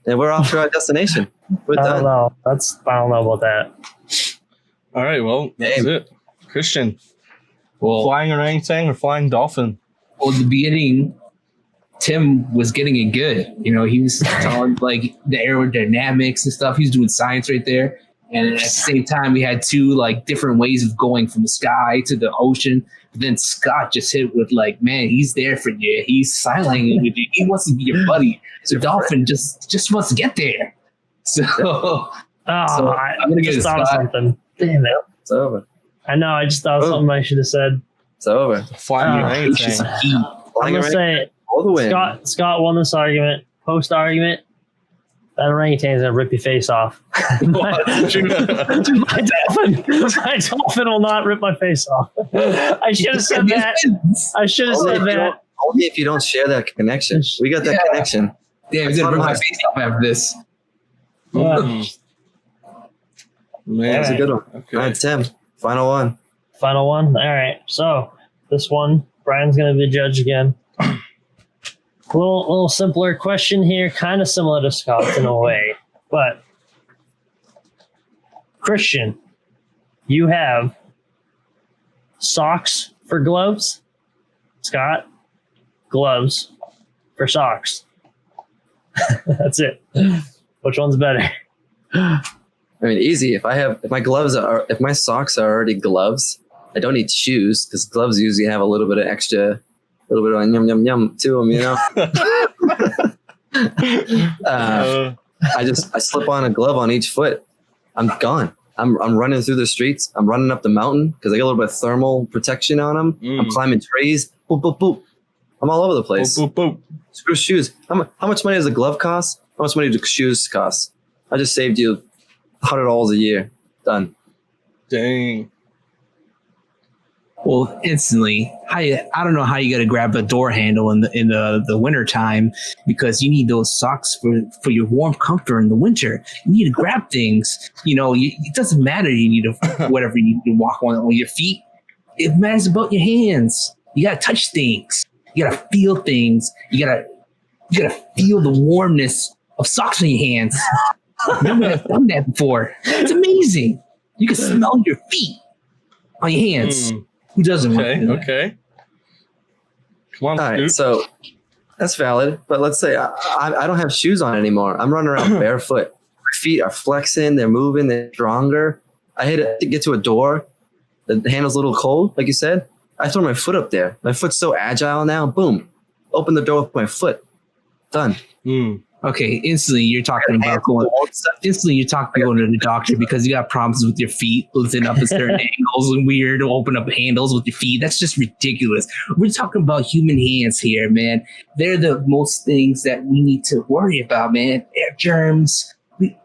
And we're off to our destination. We're done. I don't know. I don't know about that. All right, well, that's it. Christian, flying orangutan or flying dolphin? Well, at the beginning, Tim was getting it good. He was telling like the aerodynamics and stuff. He was doing science right there. And at the same time, we had two like different ways of going from the sky to the ocean. But then Scott just hit with like, man, he's there for you. He's silent with you. He wants to be your buddy. So Dolphin just wants to get there. So, I'm gonna get thought of something. Damn it! It's over. I know. I just thought of something I should have said. It's over. Flying orangutan. I'm gonna say all the way. Scott won this argument. Post argument. That orangutan's gonna rip your face off. my dolphin will not rip my face off. I should have said that. Only if you don't share that connection. We got that connection. Damn, he's gonna rip my face off after this. Man, that's a good one. Okay. All right, Tim. Final one. All right. So this one, Brian's gonna be the judge again. A little simpler question here, kind of similar to Scott's in a way, but Christian, you have socks for gloves. Scott, gloves for socks. That's it. Which one's better? I mean, easy. If my socks are already gloves, I don't need shoes because gloves usually have a little bit of yum yum yum to them, you know. I slip on a glove on each foot. I'm gone. I'm running through the streets. I'm running up the mountain because I got a little bit of thermal protection on them. I'm climbing trees. Boop boop boop. I'm all over the place. Boop, boop, boop. Screw shoes. How much money does a glove cost? How much money do shoes cost? I just saved you $100 a year. Done. Dang. Well, instantly, I don't know how you got to grab a door handle in the winter time because you need those socks for your warm comfort in the winter. You need to grab things. You know, it doesn't matter. You need to whatever you need to walk on your feet. It matters about your hands. You got to touch things. You got to feel things. You got to feel the warmness of socks on your hands. Never have done that before. It's amazing. You can smell your feet on your hands. Who doesn't want to do that? Okay. Come on, all right, so that's valid. But let's say I don't have shoes on anymore. I'm running around barefoot. My feet are flexing. They're moving. They're stronger. I had to get to a door. The handle's a little cold, like you said. I throw my foot up there. My foot's so agile now. Boom. Open the door with my foot. Done. Okay, instantly you're talking about going to the doctor because you got problems with your feet lifting up at certain angles and weird to open up handles with your feet. That's just ridiculous. We're talking about human hands here, man. They're the most things that we need to worry about, man. Air germs.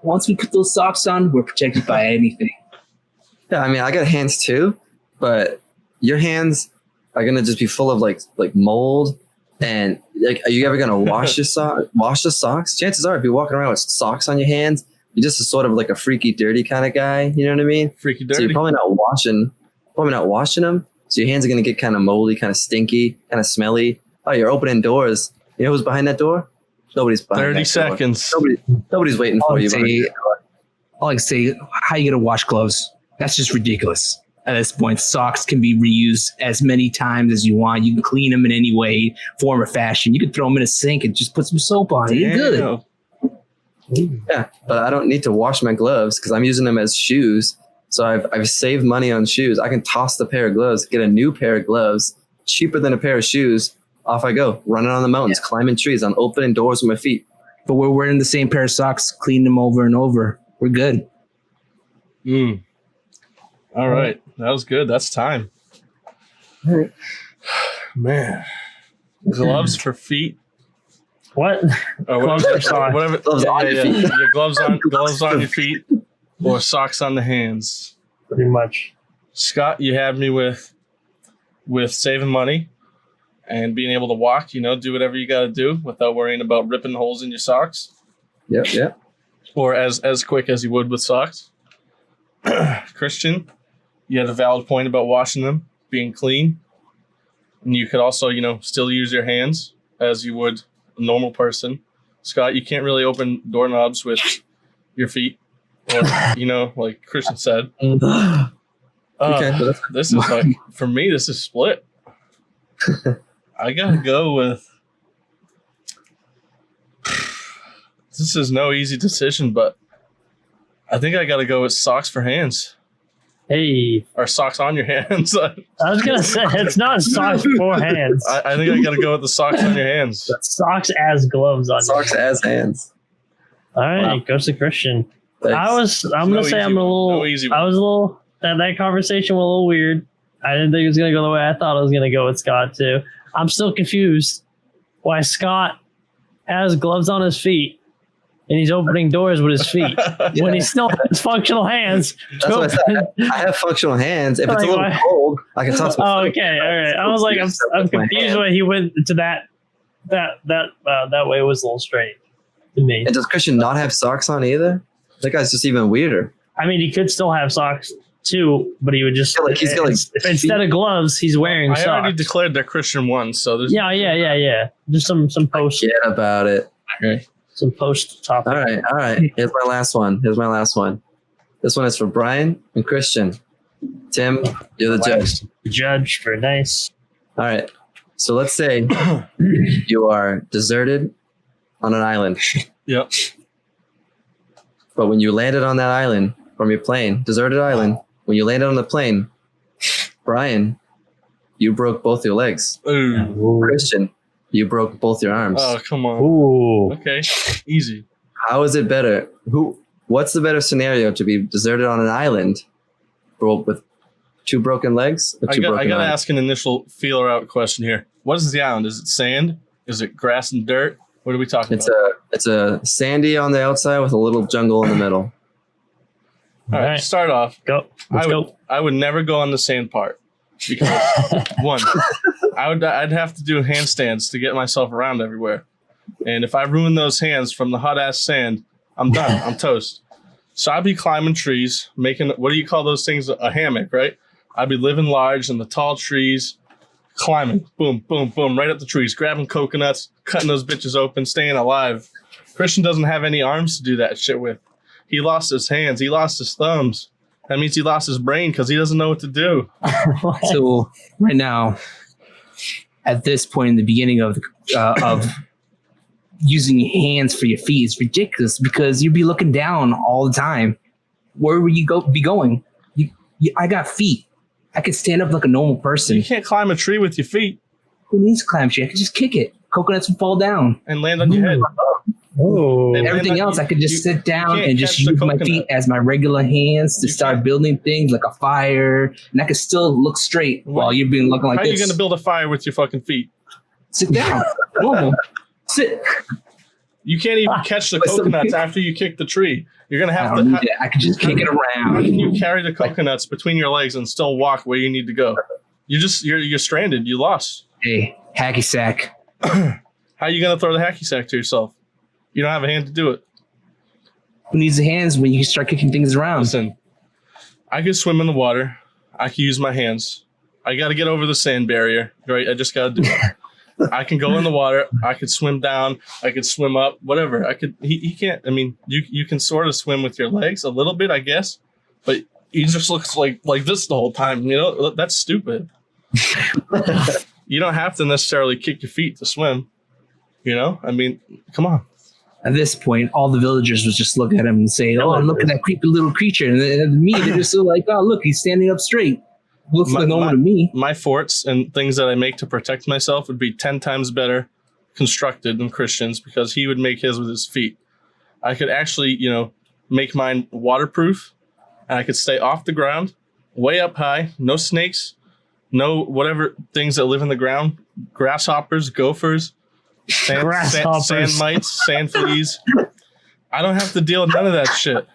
Once we put those socks on, we're protected by anything. Yeah, I mean, I got hands too, but your hands are gonna just be full of like mold. And like, are you ever gonna wash the socks? Chances are, if you're walking around with socks on your hands, you're just a sort of like a freaky, dirty kind of guy. You know what I mean? Freaky, dirty. So you're probably not washing them. So your hands are gonna get kind of moldy, kind of stinky, kind of smelly. Oh, you're opening doors. You know who's behind that door? Nobody's behind 30 that seconds. Door. Nobody's waiting for you. I like to say, how you gonna wash gloves? That's just ridiculous. At this point, socks can be reused as many times as you want. You can clean them in any way, form, or fashion. You can throw them in a sink and just put some soap on it. You're good. Yeah, but I don't need to wash my gloves because I'm using them as shoes. So I've saved money on shoes. I can toss the pair of gloves, get a new pair of gloves, cheaper than a pair of shoes. Off I go, running on the mountains, climbing trees, I'm opening doors with my feet. But we're wearing the same pair of socks, cleaning them over and over. We're good. All right. That was good. That's time. Man. Gloves for feet. What? Or Gloves for socks. whatever. Gloves on your feet. Yeah, gloves on your feet or socks on the hands. Pretty much. Scott, you had me with saving money and being able to walk, do whatever you got to do without worrying about ripping holes in your socks. Yep. Or as quick as you would with socks. Christian, you had a valid point about washing them, being clean. And you could also, still use your hands as you would a normal person. Scott, you can't really open doorknobs with your feet. Or, like Christian said. Okay. This is like, for me, this is split. I gotta go with. This is no easy decision, but I think I gotta go with socks for hands. Hey. Or socks on your hands. I was going to say, it's not socks for hands. I think I gotta go with the socks on your hands. Socks as gloves on Socks as hands. All right, Wow. goes to Christian. Thanks. I'm going to say I'm a little, that conversation was a little weird. I didn't think it was going to go the way I thought it was going to go with Scott too. I'm still confused why Scott has gloves on his feet and he's opening doors with his feet when he still has functional hands. That's what I said. I have functional hands. If it's a little cold, I can toss my foot. Okay, all right. I was like, I'm confused why he went to that way. It was a little strange to me. And does Christian not have socks on either? That guy's just even weirder. I mean, he could still have socks too, but he would just He's got instead of gloves, he's wearing socks. I already declared that Christian won, so there's yeah. Just some post. Forget about it. Okay. Some post topic. All right. Here's my last one. This one is for Brian and Christian. Tim, you're the judge. Judge for nice. All right. So let's say you are deserted on an island. Yep. But when you landed on that island from your plane, deserted island, when you landed on the plane, Brian, you broke both your legs. Ooh. Christian, you broke both your arms. Oh, come on. Ooh. Okay. Easy. How is it better? What's the better scenario, to be deserted on an island with 2 broken legs or 2 broken I gotta arms? ask an initial feeler out question here. What is the island? Is it sand? Is it grass and dirt? What are we talking about? It's a sandy on the outside with a little jungle in the middle. All right. Start off. Go. Let's go. I would never go on the sand part because one, I'd have to do handstands to get myself around everywhere, and if I ruin those hands from the hot ass sand, I'm done. I'm toast. So I'd be climbing trees, making, what do you call those things? A hammock, right? I'd be living large in the tall trees, climbing, boom, boom, boom, right up the trees, grabbing coconuts, cutting those bitches open, staying alive. Christian doesn't have any arms to do that shit with. He lost his hands. He lost his thumbs. That means he lost his brain because he doesn't know what to do. So right now, at this point in the beginning of using your hands for your feet, it's ridiculous because you'd be looking down all the time. Where would you be going? I got feet. I could stand up like a normal person. You can't climb a tree with your feet Who needs to climb tree? I could just kick it. Coconuts would fall down. and land on your head. Oh. And Everything else, I could just sit down can't and just catch the use my coconut. feet as my regular hands to You start can't. building things like a fire, and I could still look straight while you're being looking like How are you this. going to build a fire with your fucking feet? Sit down. Normal. Sit. You can't even catch the coconuts after you kick the tree. You're going to I have don't to. need that. I could just kick it How around. can you carry the coconuts between your legs and still walk where you need to go? You're stranded. You lost. Hey, hacky sack. How are you going to throw the hacky sack to yourself? You don't have a hand to do it. Who needs the hands when you can start kicking things around? Listen, I could swim in the water. I could use my hands. I got to get over the sand barrier, right? I just got to do it. I can go in the water. I could swim down. I could swim up. Whatever. I could. He can't. I mean, you can sort of swim with your legs a little bit, I guess, but he just looks like this the whole time. You know, that's stupid. You don't have to necessarily kick your feet to swim. You know, I mean, come on. At this point, all the villagers would just look at him and say, "Oh, look at that creepy little creature." And then me, they're just so like, "Oh, look, he's standing up straight. Looks like normal to me." My forts and things that I make to protect myself would be 10 times better constructed than Christian's because he would make his with his feet. I could actually, make mine waterproof, and I could stay off the ground, way up high, no snakes, no whatever things that live in the ground, grasshoppers, gophers, sand mites, sand fleas. I don't have to deal with none of that shit.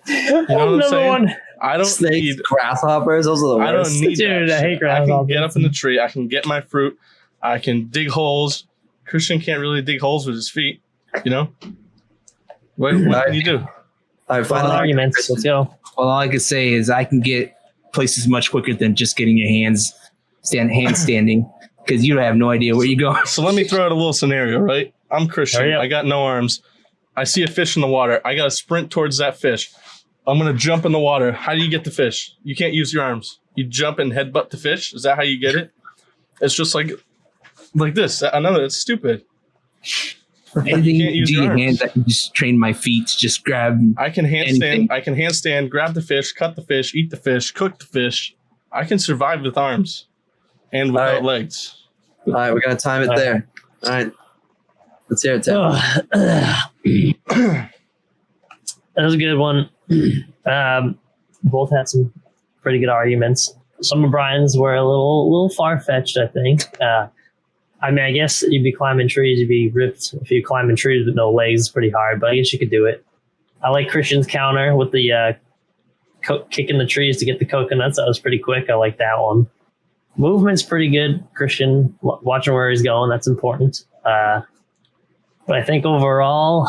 You know what I'm saying? I don't Snakes, need grasshoppers, those are the worst. I don't need Dude, that I hate shit. I can grasshoppers. get up in the tree. I can get my fruit. I can dig holes. Christian can't really dig holes with his feet. You know? What can you do? All right, Final arguments. Let's go. Well, all I could say is I can get places much quicker than just getting your handstanding because you have no idea where you're going. So let me throw out a little scenario, right? I'm Christian. Hurry up. I got no arms. I see a fish in the water. I got to sprint towards that fish. I'm going to jump in the water. How do you get the fish? You can't use your arms. You jump and headbutt the fish. Is that how you get it? It's just like this. I know that's stupid. Anything You can't you use do your your arms. hands, I can just train my feet to just grab. I can Anything. handstand, grab the fish, cut the fish, eat the fish, cook the fish. I can survive with arms and without right. legs. All right, we're going to time it there. All right. Let's hear it, Tim. That was a good one. Both had some pretty good arguments. Some of Brian's were a little far-fetched, I think. I mean, I guess you'd be climbing trees, you'd be ripped. If you climb in trees with no legs, it's pretty hard, but I guess you could do it. I like Christian's counter with the kicking the trees to get the coconuts. That was pretty quick. I like that one. Movement's pretty good. Christian, watching where he's going, that's important. But I think overall,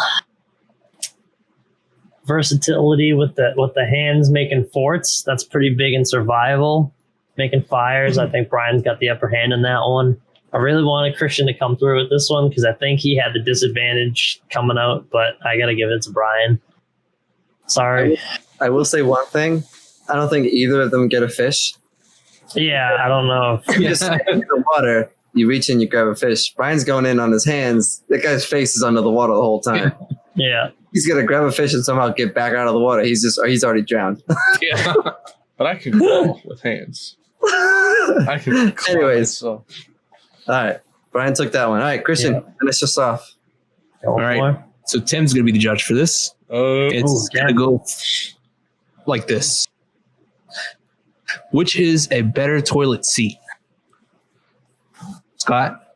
versatility with the hands making forts, that's pretty big in survival. Making fires, I think Brian's got the upper hand in that one. I really wanted Christian to come through with this one because I think he had the disadvantage coming out, but I got to give it to Brian. Sorry. I will say one thing. I don't think either of them get a fish. Yeah, I don't know. You just stand in the water, you reach in, you grab a fish. Brian's going in on his hands. That guy's face is under the water the whole time. Yeah. He's gonna grab a fish and somehow get back out of the water. He's already drowned. Yeah. But I can crawl with hands. I can crawl. Anyways. So. All right. Brian took that one. All right, Christian, finish us off. All right. So Tim's going to be the judge for this. It's going to go like this. Which is a better toilet seat? Scott?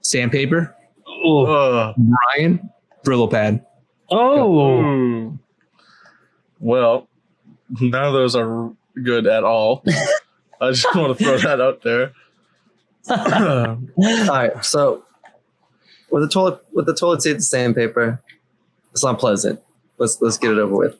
Sandpaper? Brian? Brillo pad? Oh. Well, none of those are good at all. I just want to throw that out there. All right, so with the toilet seat, the sandpaper, it's not pleasant. Let's get it over with.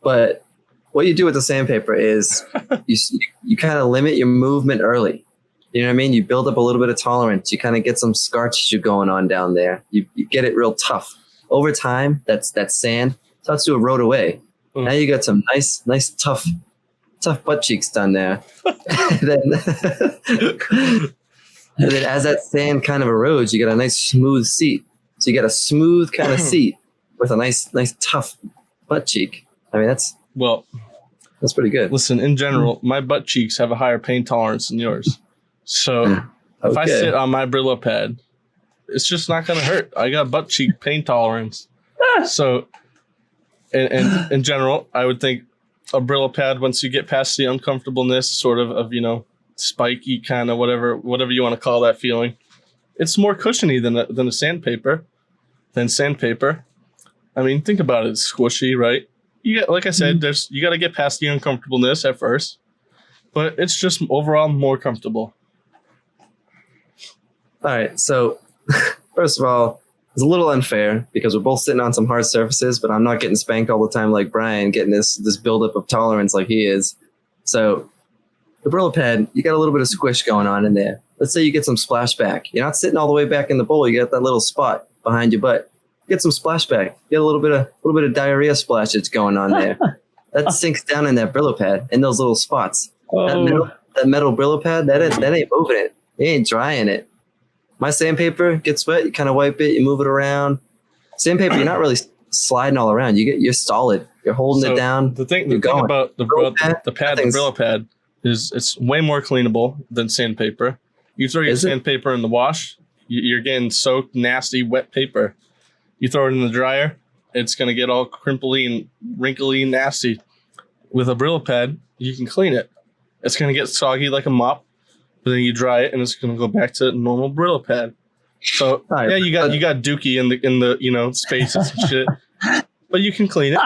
But what you do with the sandpaper is you kind of limit your movement early. You know what I mean? You build up a little bit of tolerance. You kind of get some scar tissue going on down there. You get it real tough. Over time, that sand starts to erode away. Now you got some nice tough butt cheeks done there. and then as that sand kind of erodes, you get a nice smooth seat. So you get a smooth kind of seat with a nice tough butt cheek. I mean, that's pretty good. Listen, in general, my butt cheeks have a higher pain tolerance than yours. So if I sit on my Brillo pad, it's just not going to hurt. I got butt cheek pain tolerance. So in general, I would think a Brillo pad, once you get past the uncomfortableness sort of spiky kind of whatever you want to call that feeling, it's more cushiony than a sandpaper. I mean, think about it. It's squishy, right? You get, like I said, you got to get past the uncomfortableness at first, but it's just overall more comfortable. All right. So first of all, it's a little unfair because we're both sitting on some hard surfaces, but I'm not getting spanked all the time like Brian, getting this buildup of tolerance like he is. So the Brillo pad, you got a little bit of squish going on in there. Let's say you get some splashback. You're not sitting all the way back in the bowl. You got that little spot behind your butt. Get some splashback. Get a little bit of diarrhea splashes going on there. That sinks down in that Brillo pad in those little spots. Oh. That metal Brillo pad, that ain't moving it. It ain't drying it. My sandpaper gets wet. You kind of wipe it. You move it around. Sandpaper, you're not really sliding all around. You're solid. You're holding it down. The thing about the Brillo pad is it's way more cleanable than sandpaper. You throw your sandpaper in the wash, you're getting soaked, nasty, wet paper. You throw it in the dryer, it's going to get all crimply and wrinkly and nasty. With a Brillo pad, you can clean it. It's going to get soggy like a mop, but then you dry it and it's going to go back to normal Brillo pad. So yeah, you got dookie in the spaces and shit, but you can clean it.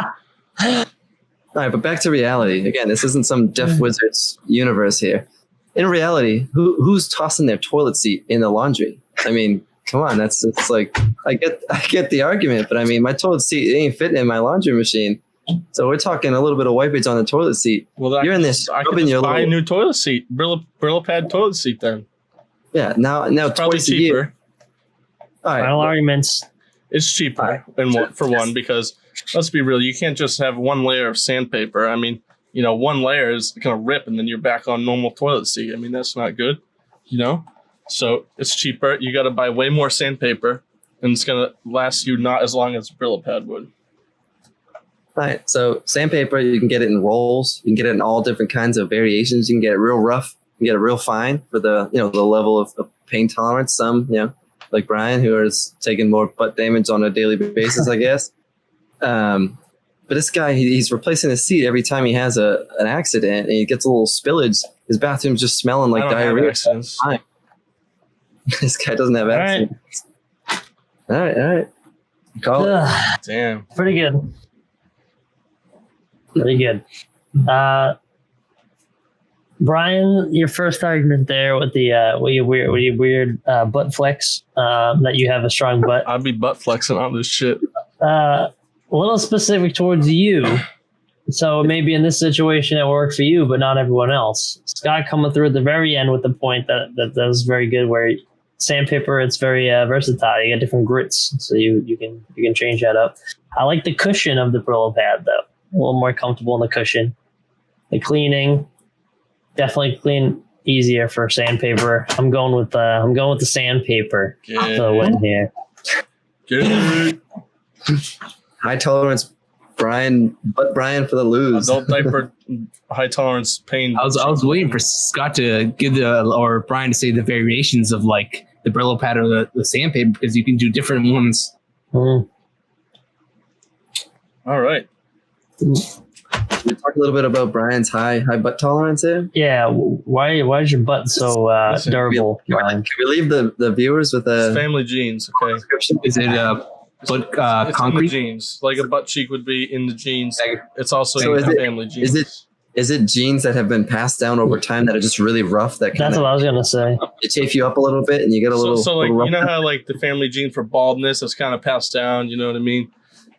All right, but back to reality. Again, this isn't some Deaf Wizards universe here. In reality, who's tossing their toilet seat in the laundry? I mean, come on, it's like I get the argument, but I mean, my toilet seat ain't fitting in my laundry machine. So we're talking a little bit of wipage on the toilet seat. Well, you're in this. I can just buy a new toilet seat, Brillo pad toilet seat. Then yeah, now it's probably twice a year. cheaper. All right, final arguments. It's cheaper for one, because let's be real, you can't just have one layer of sandpaper. I mean, one layer is gonna rip, and then you're back on normal toilet seat. I mean, that's not good, So it's cheaper. You got to buy way more sandpaper, and it's gonna last you not as long as a Brillo pad would. All right, so sandpaper, you can get it in rolls. You can get it in all different kinds of variations. You can get it real rough. You can get it real fine for the the level of pain tolerance. Some like Brian, who is taking more butt damage on a daily basis, I guess. But this guy, he's replacing his seat every time he has an accident, and he gets a little spillage. His bathroom's just smelling like diarrhea. This guy doesn't have accidents. All right. Call it. Damn. Pretty good. Brian, your first argument there with the weird butt flex, that you have a strong butt. I'd be butt flexing on this shit. A little specific towards you. So maybe in this situation it worked for you, but not everyone else. Scott coming through at the very end with the point that was very good, where sandpaper, it's very versatile. You get different grits, so you can change that up. I like the cushion of the Brillo pad though. little more comfortable in the cushion. The cleaning, definitely clean easier for sandpaper. I'm going with the sandpaper for the win here. Good. High tolerance, Brian for the lose. Adult diaper, high tolerance pain. I was waiting for Scott to give or Brian to say the variations of like the Brillo pad or the sandpaper, because you can do different ones. Mm. All right. We talk a little bit about Brian's high butt tolerance here. Yeah, why is your butt so Listen, durable? Can we leave the viewers with It's a family genes, okay? description? Is it It's in the concrete? genes. Like a butt cheek would be in the genes. It's also So in is the it- family genes. Is it genes that have been passed down over time that are just really rough that kind That's what I was gonna say. they chafe you up a little bit and you get a little, So like, little you know rough? how like the family gene for baldness is kind of passed down, you know what I mean?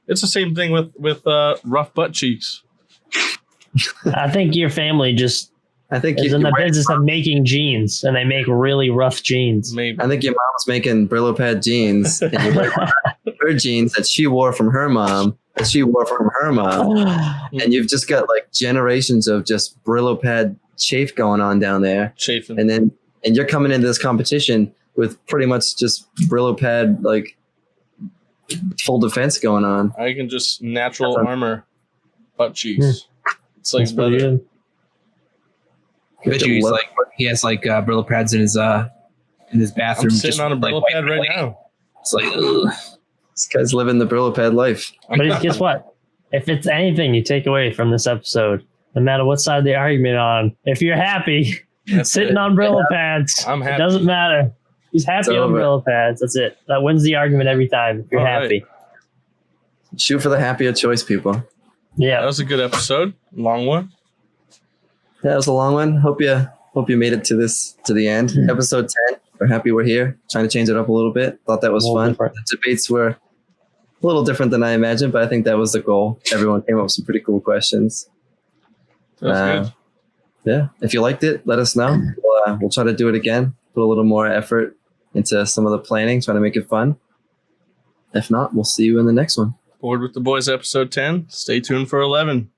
It's the same thing with rough butt cheeks. I think your family just I think is you, in the your- business of making jeans, and they make really rough jeans. Maybe. I think your mom's making Brillo pad jeans and you wear her jeans that she wore from her mom and you've just got like generations of just Brillo pad chafe going on down there. Chafing. And you're coming into this competition with pretty much just Brillo pad like full defense going on. I can just natural That's a- armor butt cheeks. It's like That's pretty leather. good. I bet you he has like Brillo pads in his bathroom. I'm sitting on a like, Brillo white pad right clay. now. It's like, ugh. This guy's living the Brillo pad life. But guess what? If it's anything you take away from this episode, no matter what side of the argument on, if you're happy That's sitting it. on Brillo pads, I'm happy. it doesn't matter. He's happy on over. Brillo pads. That's it. That wins the argument every time. If you're All right. happy. Shoot for the happier choice, people. That Yeah. was a good episode. Long one. That was a long one. Hope you made it to the end. Episode 10. We're happy we're here. Trying to change it up a little bit. Thought that was A little fun. different. The debates were a little different than I imagined, but I think that was the goal. Everyone came up with some pretty cool questions. That was good. Yeah. If you liked it, let us know. We'll try to do it again. Put a little more effort into some of the planning, trying to make it fun. If not, we'll see you in the next one. Board with the Boys episode 10. Stay tuned for 11.